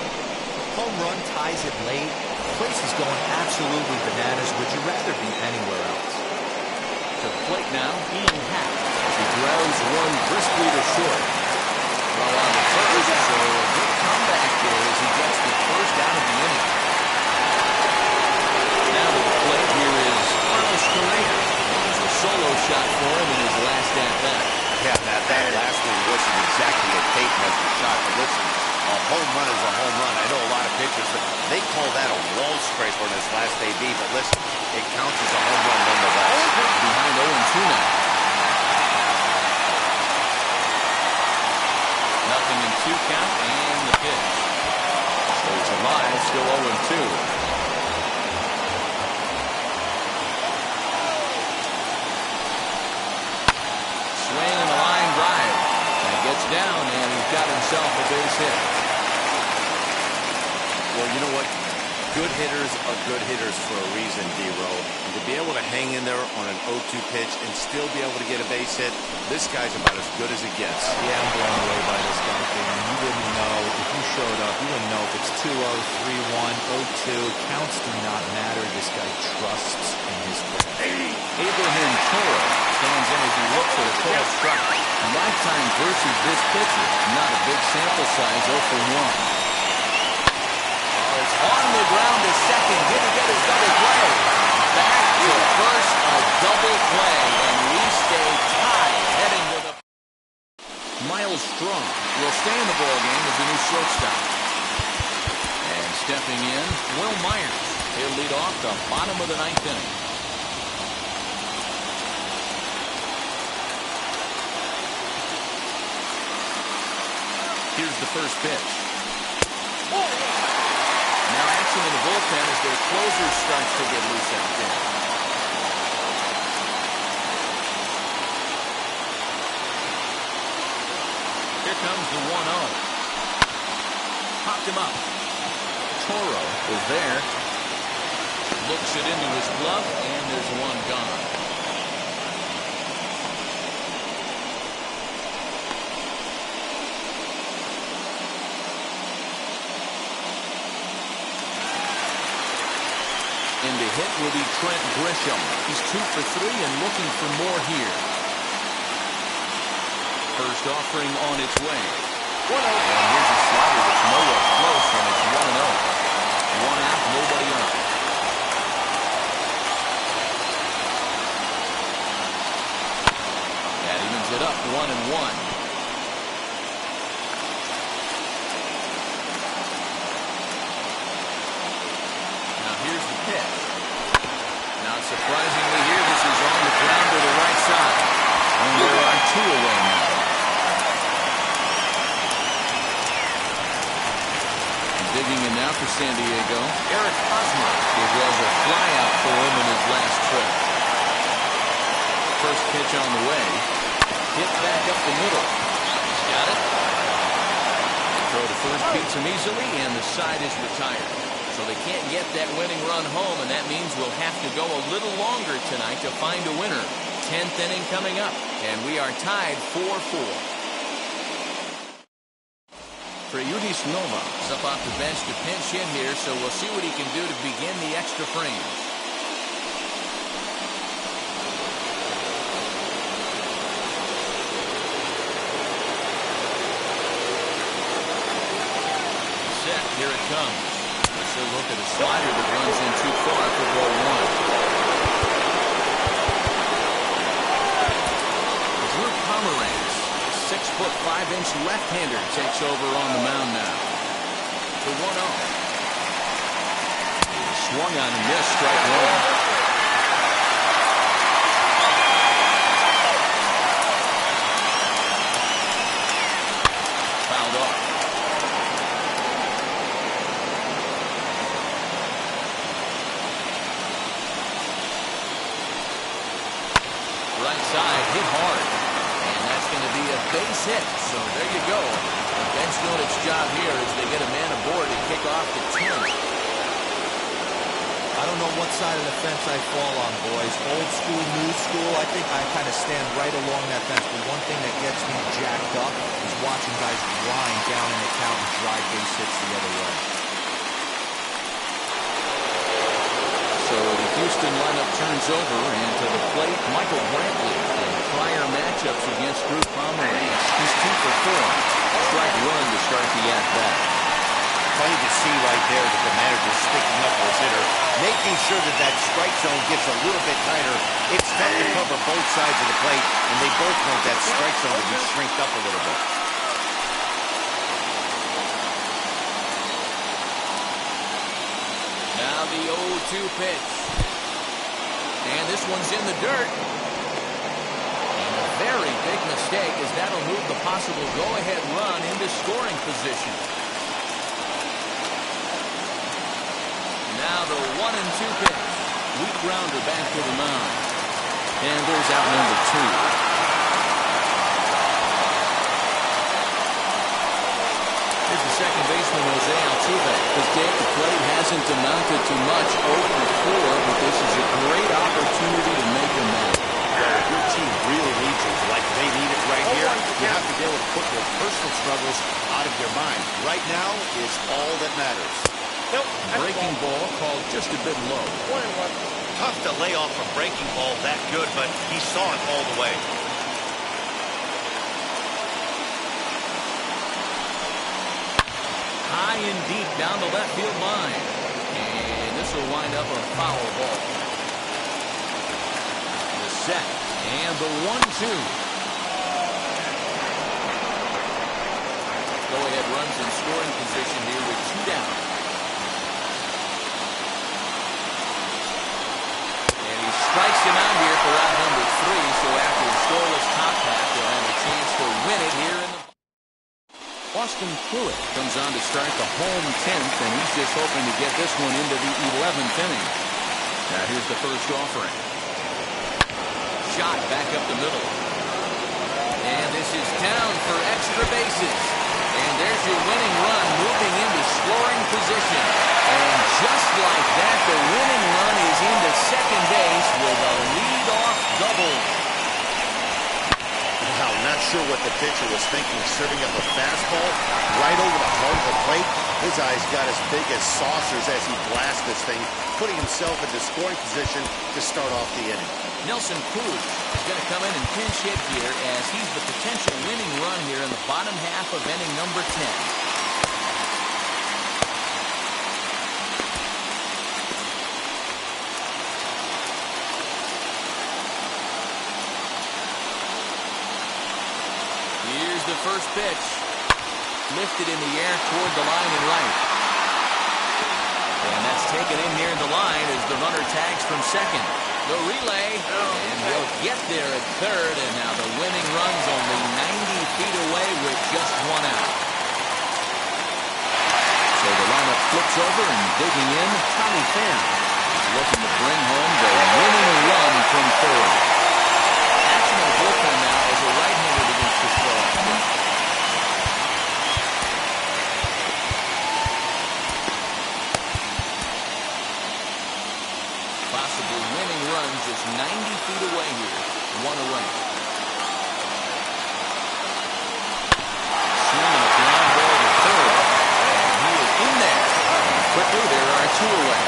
Home run ties it late. The place is going absolutely bananas. Would you rather be anywhere else? To the plate now, Ian Happ as he grounds one briskly to short. Well on the first, so a good comeback there as he gets the first out of the inning. Now to the plate, here is Carlos Correa. It was a solo shot for him in his last at-bat. Yeah, that last one wasn't exactly a tape measure shot. But listen, a home run is a home run. I know a lot of pitchers, but they call that a wall scraper in his last AB. But listen, it counts as a home run nonetheless. Behind 0-2 now. Nothing in 2 count and the pitch. Stays alive, still 0-2. Swing and a line drive. And it gets down, and he's got himself a base hit. Well, you know what? Good hitters are good hitters for a reason, D-Row. And to be able to hang in there on an 0-2 pitch and still be able to get a base hit, this guy's about as good as it gets. Yeah, I'm blown away by this guy, man. You wouldn't know if you showed up. You wouldn't know if it's 2-0, 3-1, 0-2. Counts do not matter. This guy trusts in his play. Abraham Toro stands in as he looks at a called strike. Lifetime versus this pitcher. Not a big sample size, 0 for 1. It's on the ground to second. Didn't get his double play. Back to first, a double play, and we stay tied heading to the... Miles Strong will stay in the ballgame as the new shortstop. And stepping in, Will Myers. He'll lead off the bottom of the ninth inning. Here's the first pitch. Now action in the bullpen as their closer starts to get loose out there. Here comes the 1-0. Popped him up. Toro is there. Looks it into his glove, and there's one gone. In to hit will be Trent Grisham. He's 2 for 3 and looking for more here. First offering on its way. 1-0. And here's a slider that's nowhere close, and it's 1-0. One out, nobody on. That evens it up, 1-1. Here's the pitch. Not surprisingly here, this is on the ground to the right side. And there are 2 away now. Digging in now for San Diego, Eric Hosmer. It was a flyout for him in his last trip. First pitch on the way. Hit back up the middle. He's got it. Throw to first beats him easily, and the side is retired. So they can't get that winning run home, and that means we'll have to go a little longer tonight to find a winner. 10th inning coming up, and we are tied 4-4. Freudius Nova is up off the bench to pinch hit here, so we'll see what he can do to begin the extra frames. Set, here it comes. So look at a slider that runs in too far for ball 1. Drew Pomeranz, 6'5" left-hander, takes over on the mound now. To 1-0. Swung on and missed, strike 1. Right side, hit hard. And that's going to be a base hit. So there you go. The bench doing its job here as they get a man aboard to kick off the 10th. I don't know what side of the fence I fall on, boys. Old school, new school. I think I kind of stand right along that fence. But one thing that gets me jacked up is watching guys grind down in the count and drive base hits the other way. So the Houston lineup turns over, and to the plate, Michael Brantley. In prior matchups against Drew Pomeranz, he's 2 for 4. Strike 1 to start the at-bat. Funny to see right there that the manager's sticking up with his hitter, making sure that that strike zone gets a little bit tighter. It's tough to cover both sides of the plate, and they both want that strike zone to be shrinked up a little bit. Now the 0-2 pitch. And this one's in the dirt. And a very big mistake, as that'll move the possible go-ahead run into scoring position. Now the 1-2 pitch. Weak grounder back to the mound. And there's out number 2. Here's the second baseman, Jose Altuve. His day at the plate has hasn't amounted to much 0 for 4, but this is a great opportunity to make amends. Well, if your team really needs you like they need it right here, you have to be able to put your personal struggles out of your mind. Right now is all that matters. Nope. Breaking ball called just a bit low. 1-1. Tough to lay off a breaking ball that good, but he saw it all the way. High and deep down the left field line. And this will wind up a foul ball. The set and the 1-2. Go-ahead runs in scoring position here with 2 down. And he strikes him out here for out number 3. So after a scoreless top half, they'll have a chance to win it here in the Austin Pruitt comes on to start the home 10th, and he's just hoping to get this one into the 11th inning. Now here's the first offering. Shot back up the middle. And this is down for extra bases. And there's your winning run moving into scoring position. And just like that, the winning run is into second base with a leadoff double. Wow, not sure what the pitcher was thinking, serving up a fastball right over the heart of the plate. His eyes got as big as saucers as he blasts this thing, putting himself into scoring position to start off the inning. Nelson Cruz is going to come in and pinch hit here as he's the potential winning run here in the bottom half of inning number 10. Here's the first pitch. Lifted in the air toward the line and right. And that's taken in near the line as the runner tags from second. The relay, and he'll get there at third, and now the winning run's only 90 feet away with just 1 out. So the lineup flips over, and digging in, Tommy Pham is looking to bring home the winning run from third. Action in the bullpen now as a right-handed against the throw. Possibly winning run just 90 feet away here. 1 away. Swinging a ground ball to third. And he is in there. And quickly there are 2 away.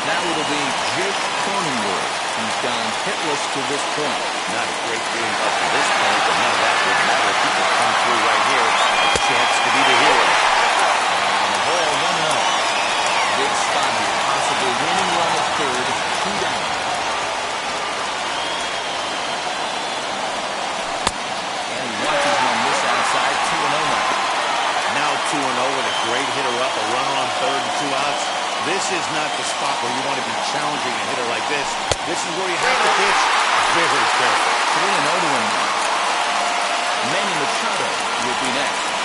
Now it'll be Jake Cronenworth. He's gone hitless to this point. Not a great game up to this point, but none of that would matter if he could come through right here. A chance to be the hero. And the ball 1-0. Big spot here. Possibly winning run at third. 2 down. And he watches one miss outside. 2-0 now. Now 2-0 with a great hitter up, a runner on third and 2 outs. This is not the spot where you want to be challenging a hitter like this. This is where you have to pitch very careful. 3-0 to him now. Manny Machado would be next.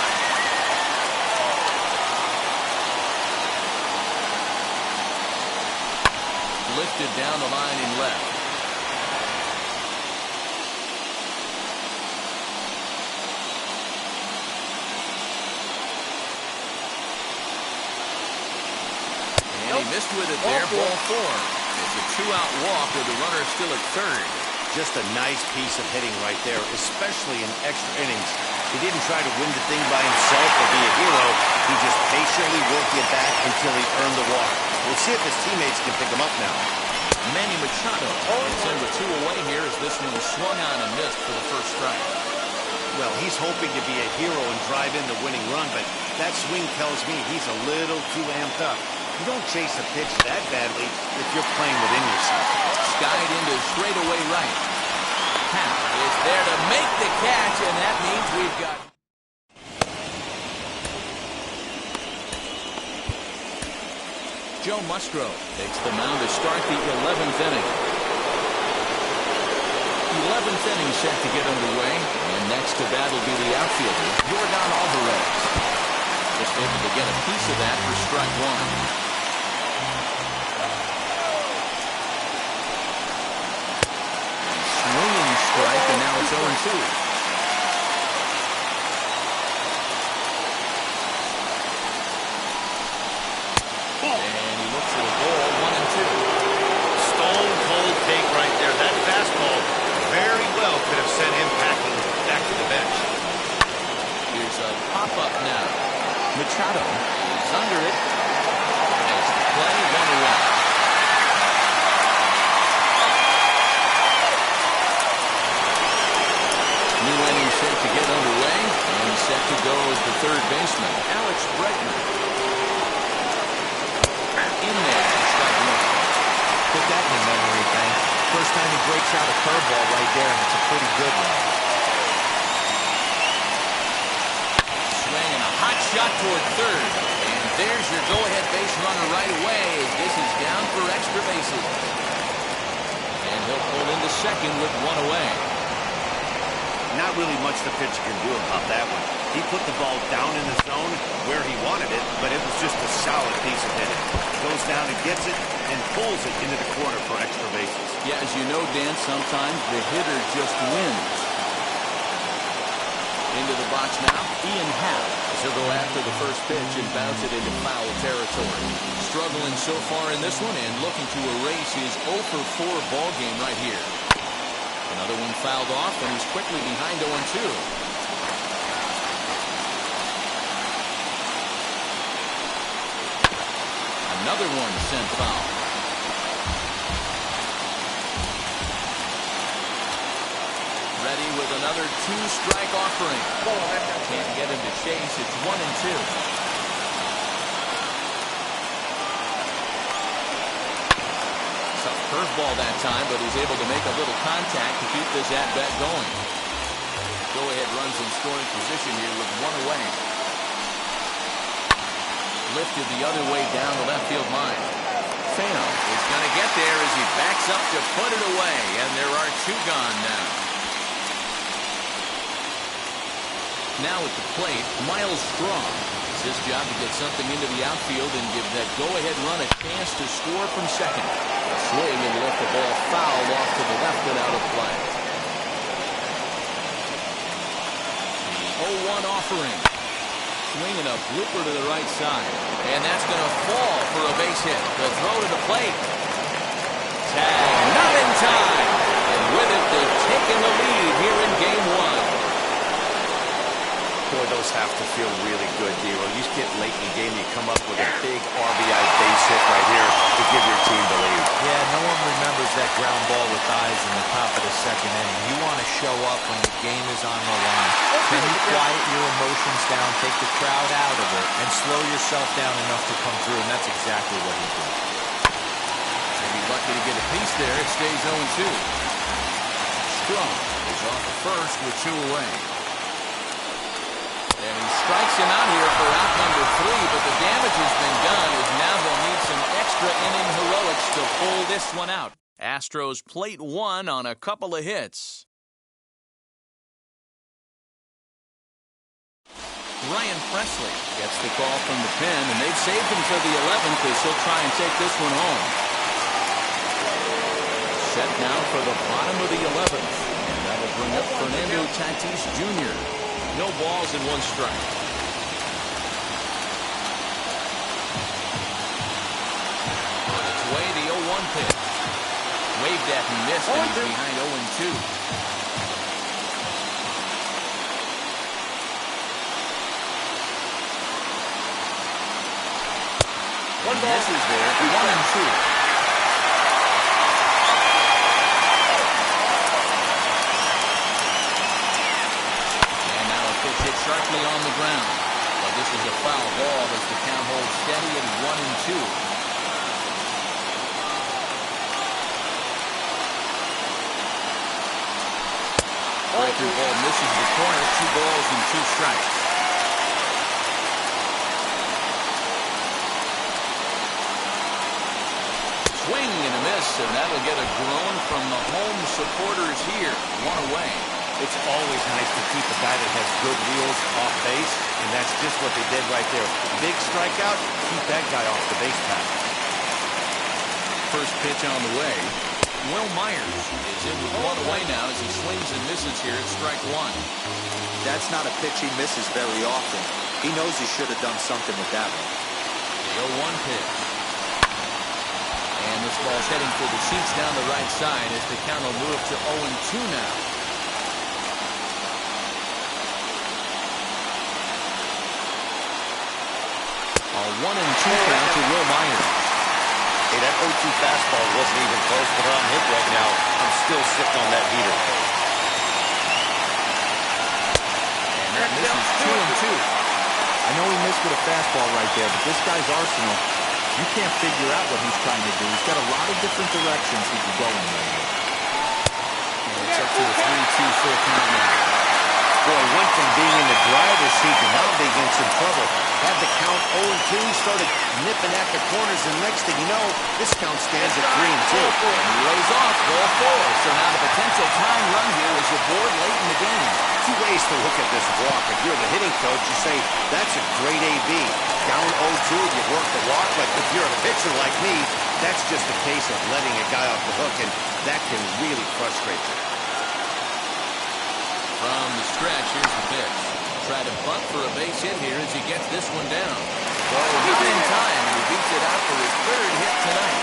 Lifted down the line in left. And he missed with it there. Ball 4. It's a 2-out walk with the runner still at third. Just a nice piece of hitting right there, especially in extra innings. He didn't try to win the thing by himself or be a hero. He just patiently worked it back until he earned the walk. We'll see if his teammates can pick him up now. Manny Machado is in with 2 away here as this one swung on and missed for the first strike. Well, he's hoping to be a hero and drive in the winning run, but that swing tells me he's a little too amped up. You don't chase a pitch that badly if you're playing within yourself. Skied into straightaway right. Pat is there to make the catch, and that means we've got... Joe Musgrove takes the mound to start the 11th inning. 11th inning set to get underway, and next to that will be the outfielder, Yordan Alvarez. Just able to get a piece of that for strike 1. Swinging strike, and now it's 0-2. goes the third baseman, Alex Bregman. In there, strike one. Put that in the memory bank. First time he breaks out a curveball right there, and it's a pretty good one. Swing and a hot shot toward third. And there's your go-ahead base runner right away as this is down for extra bases. And he'll pull into second with one away. Not really much the pitcher can do about that one. He put the ball down in the zone where he wanted it, but it was just a solid piece of hitting. Goes down and gets it and pulls it into the corner for extra bases. Yeah, as you know, Dan, sometimes the hitter just wins. Into the box now, Ian Happ. He'll go after the first pitch and bounce it into foul territory. Struggling so far in this one and looking to erase his 0 for 4 ball game right here. Another one fouled off, and he's quickly behind 0-2. Another one sent foul. Ready with another 2-strike offering. Can't get him to chase. It's 1-2. Curveball that time, but he's able to make a little contact to keep this at-bat going. Go-ahead runs in scoring position here with one away. Lifted the other way down the left field line. Fano is going to get there as he backs up to put it away, and there are 2 gone now. Now at the plate, Miles Straw. It's his job to get something into the outfield and give that go-ahead run a chance to score from second. Swing and let the ball foul off to the left and out of play. The 0-1 offering. Swinging a blooper to the right side. And that's going to fall for a base hit. The throw to the plate. Tag, not in time. And with it, they've taken the lead here in Game 1. Boy, those have to feel really good, Dero. You get late in the game, you come up with a big RBI base hit right here to give your team the lead. Yeah, no one remembers that ground ball with eyes in the top of the second inning. You want to show up when the game is on the line. Can you quiet your emotions down, take the crowd out of it, and slow yourself down enough to come through, and that's exactly what he did. Maybe lucky to get a piece there. It stays 0-2. Strong is off the first with 2 away. And he strikes him out here for out number 3, but the damage has been done as now they'll need some extra inning heroics to pull this one out. Astros plate 1 on a couple of hits. Ryan Presley gets the call from the pen, and they've saved him to the 11th as he'll try and take this one home. Set now for the bottom of the 11th, and that'll bring up Fernando Tatis Jr. No balls and 1 strike. On its way, the 0-1 pitch. Waved at and missed, and he's behind 0-2. One ball. Misses there. 1-2. Hit sharply on the ground. But this is a foul ball as the count holds steady at 1-2. Breaking ball misses the corner. 2 balls and 2 strikes. Swing and a miss, and that'll get a groan from the home supporters here. 1 away. It's always nice to keep a guy that has good wheels off base, and that's just what they did right there. Big strikeout, keep that guy off the base path. First pitch on the way. Will Myers is in with 1 away now as he swings and misses here at strike 1. That's not a pitch he misses very often. He knows he should have done something with that one. The 0-1 pitch. And this ball's heading for the seats down the right side as the count will move to 0-2 now. A 1-2 count to Will Myers. Hey, that 0-2 fastball wasn't even close, but on hit right now, I'm still sitting on that heater. And that misses 2-2. know he missed with a fastball right there, but this guy's arsenal, you can't figure out what he's trying to do. He's got a lot of different directions he could go in right here. And it's up to a 3-2 full count now. Boy, went from being in the driver's seat to now being in some trouble. Had the count 0-2, started nipping at the corners, and next thing you know, this count stands at 3-2. And he lays off, ball 4. So now the potential tying run here is aboard late in the game. Two ways to look at this walk. If you're the hitting coach, you say, that's a great AB. Down 0-2, you work the walk, but if you're a pitcher like me, that's just a case of letting a guy off the hook, and that can really frustrate you. From the stretch, here's the pitch. Try to bunt for a base hit here as he gets this one down. So not in time, and he beats it out for his third hit tonight.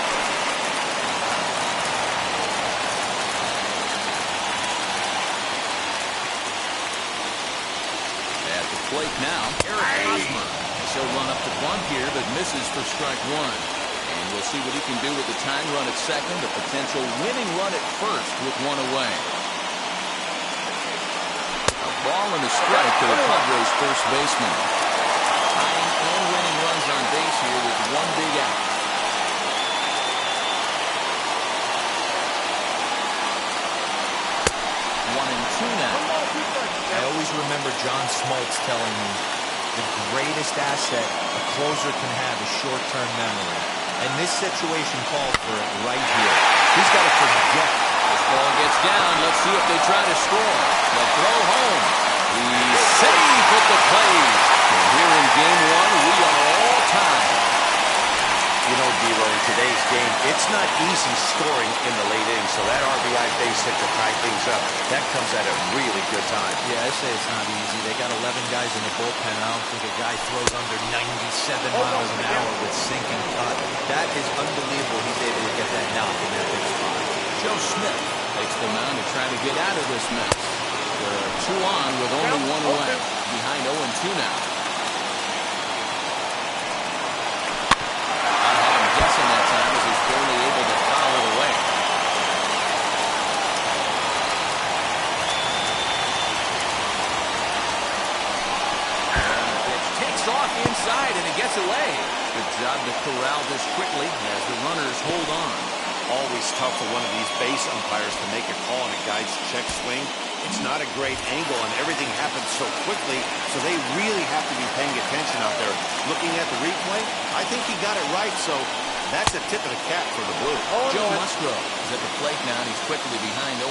At the plate now, Eric Hosmer. He'll run up to bunt here, but misses for strike one. And we'll see what he can do with the tying run at second, a potential winning run at first with one away. Ball and a strike to the Padres' first baseman. Tying and winning runs on base here with one big out. One and two now. I always remember John Smoltz telling me the greatest asset a closer can have is short-term memory. And this situation calls for it right here. He's got to forget. This ball gets down. Let's see if they try to score. The throw home. He's safe at the plate. And here in game one, we are all tied. You know, D-Lo, in today's game, it's not easy scoring in the late innings, so that RBI base hit to tie things up, that comes at a really good time. Yeah, I say it's not easy. They got 11 guys in the bullpen. I don't think a guy throws under 97 miles an hour with sinking cut. That is unbelievable. He's able to get that knock in that big spot. Joe Smith takes the mound to try to get out of this mess. There are two on with only one away. Behind 0-2 now. I had him guessing that time as he's barely able to foul it away. And the pitch takes off inside and it gets away. Good job to corral this quickly as the runners hold on. Always tough for one of these base umpires to make a call on a guy's check swing. It's not a great angle, and everything happens so quickly, so they really have to be paying attention out there. Looking at the replay, I think he got it right, so that's a tip of the cap for the Blue. Joe Musgrove is at the plate now, and he's quickly behind 0-1.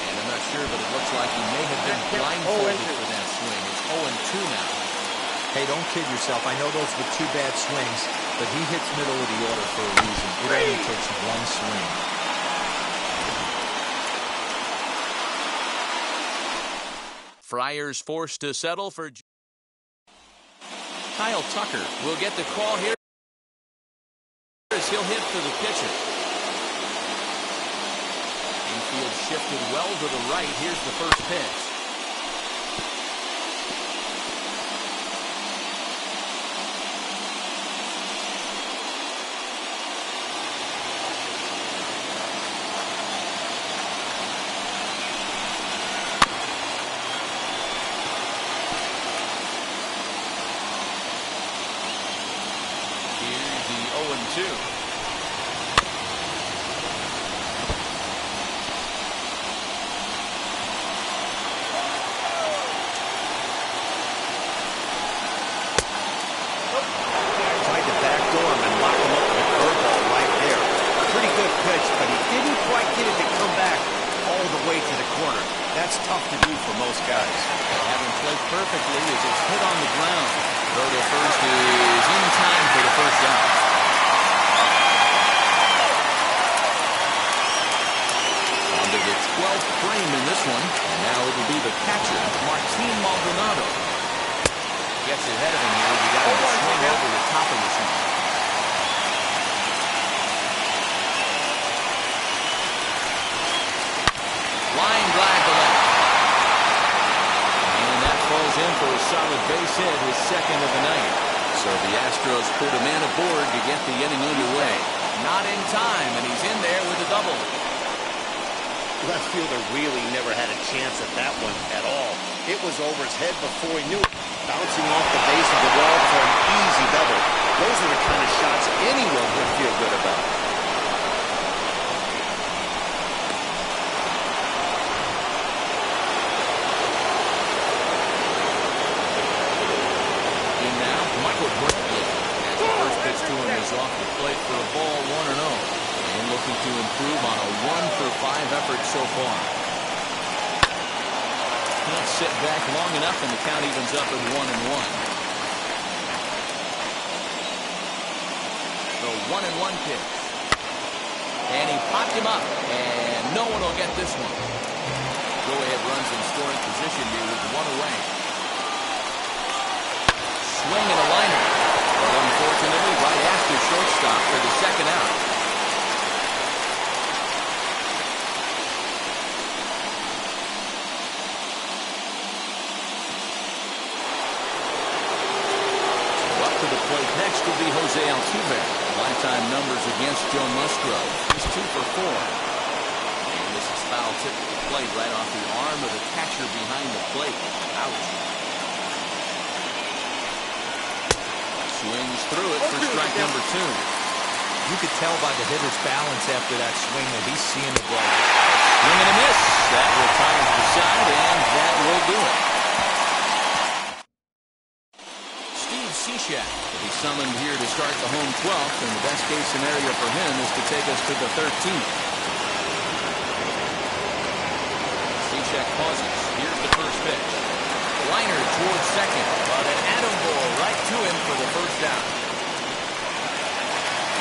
And I'm not sure, but it looks like he may have been blindfolded for that swing. It's 0-2 now. Hey, don't kid yourself. I know those were two bad swings, but he hits middle of the order for a reason. It only takes one swing. Friars forced to settle for Kyle Tucker will get the call here as he'll hit for the pitcher. Infield shifted well to the right. Here's the first pitch. Here's the 0-2. That's tough to do for most guys. Having played perfectly as it's hit on the ground. Throw to first is in time for the first out. Onto the 12th frame in this one. And now it'll be the catcher, Martin Maldonado. Gets ahead of him here. You got him to swing over the top of this one. Line drive to left. And that falls in for a solid base hit, his second of the night. So the Astros put a man aboard to get the inning underway. Not in time, and he's in there with a double. Left fielder really never had a chance at that one at all. It was over his head before he knew it. Bouncing off the base of the wall for an easy double. Those are the kind of shots anyone would feel good about. In now, Michael Brantley. As the first pitch to him is off the plate for a ball, 1-0. And looking to improve on a 1-for-5 effort so far. Can't sit back long enough, and the count evens up at 1-1. The 1-1 pitch. And he popped him up, and no one will get this one. Go-ahead runs in scoring position here with one away. Swing and a liner. But unfortunately, right after shortstop for the second out. Next will be Jose Altuve. Lifetime numbers against Joe Musgrove. He's 2 for 4. And this is foul tip to the plate right off the arm of the catcher behind the plate. Ouch. Swings through it for strike number 2. You could tell by the hitter's balance after that swing that he's seeing the ball. Swing and a miss. That will tire the side, and that will do it. Will be summoned here to start the home 12th, and the best case scenario for him is to take us to the 13th. Cishek pauses. Here's the first pitch. Liner towards second, but an atom ball right to him for the first out.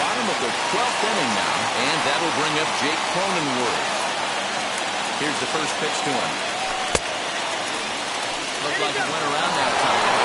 Bottom of the 12th inning now, and that'll bring up Jake Cronenworth. Here's the first pitch to him. Looked like it went around that time.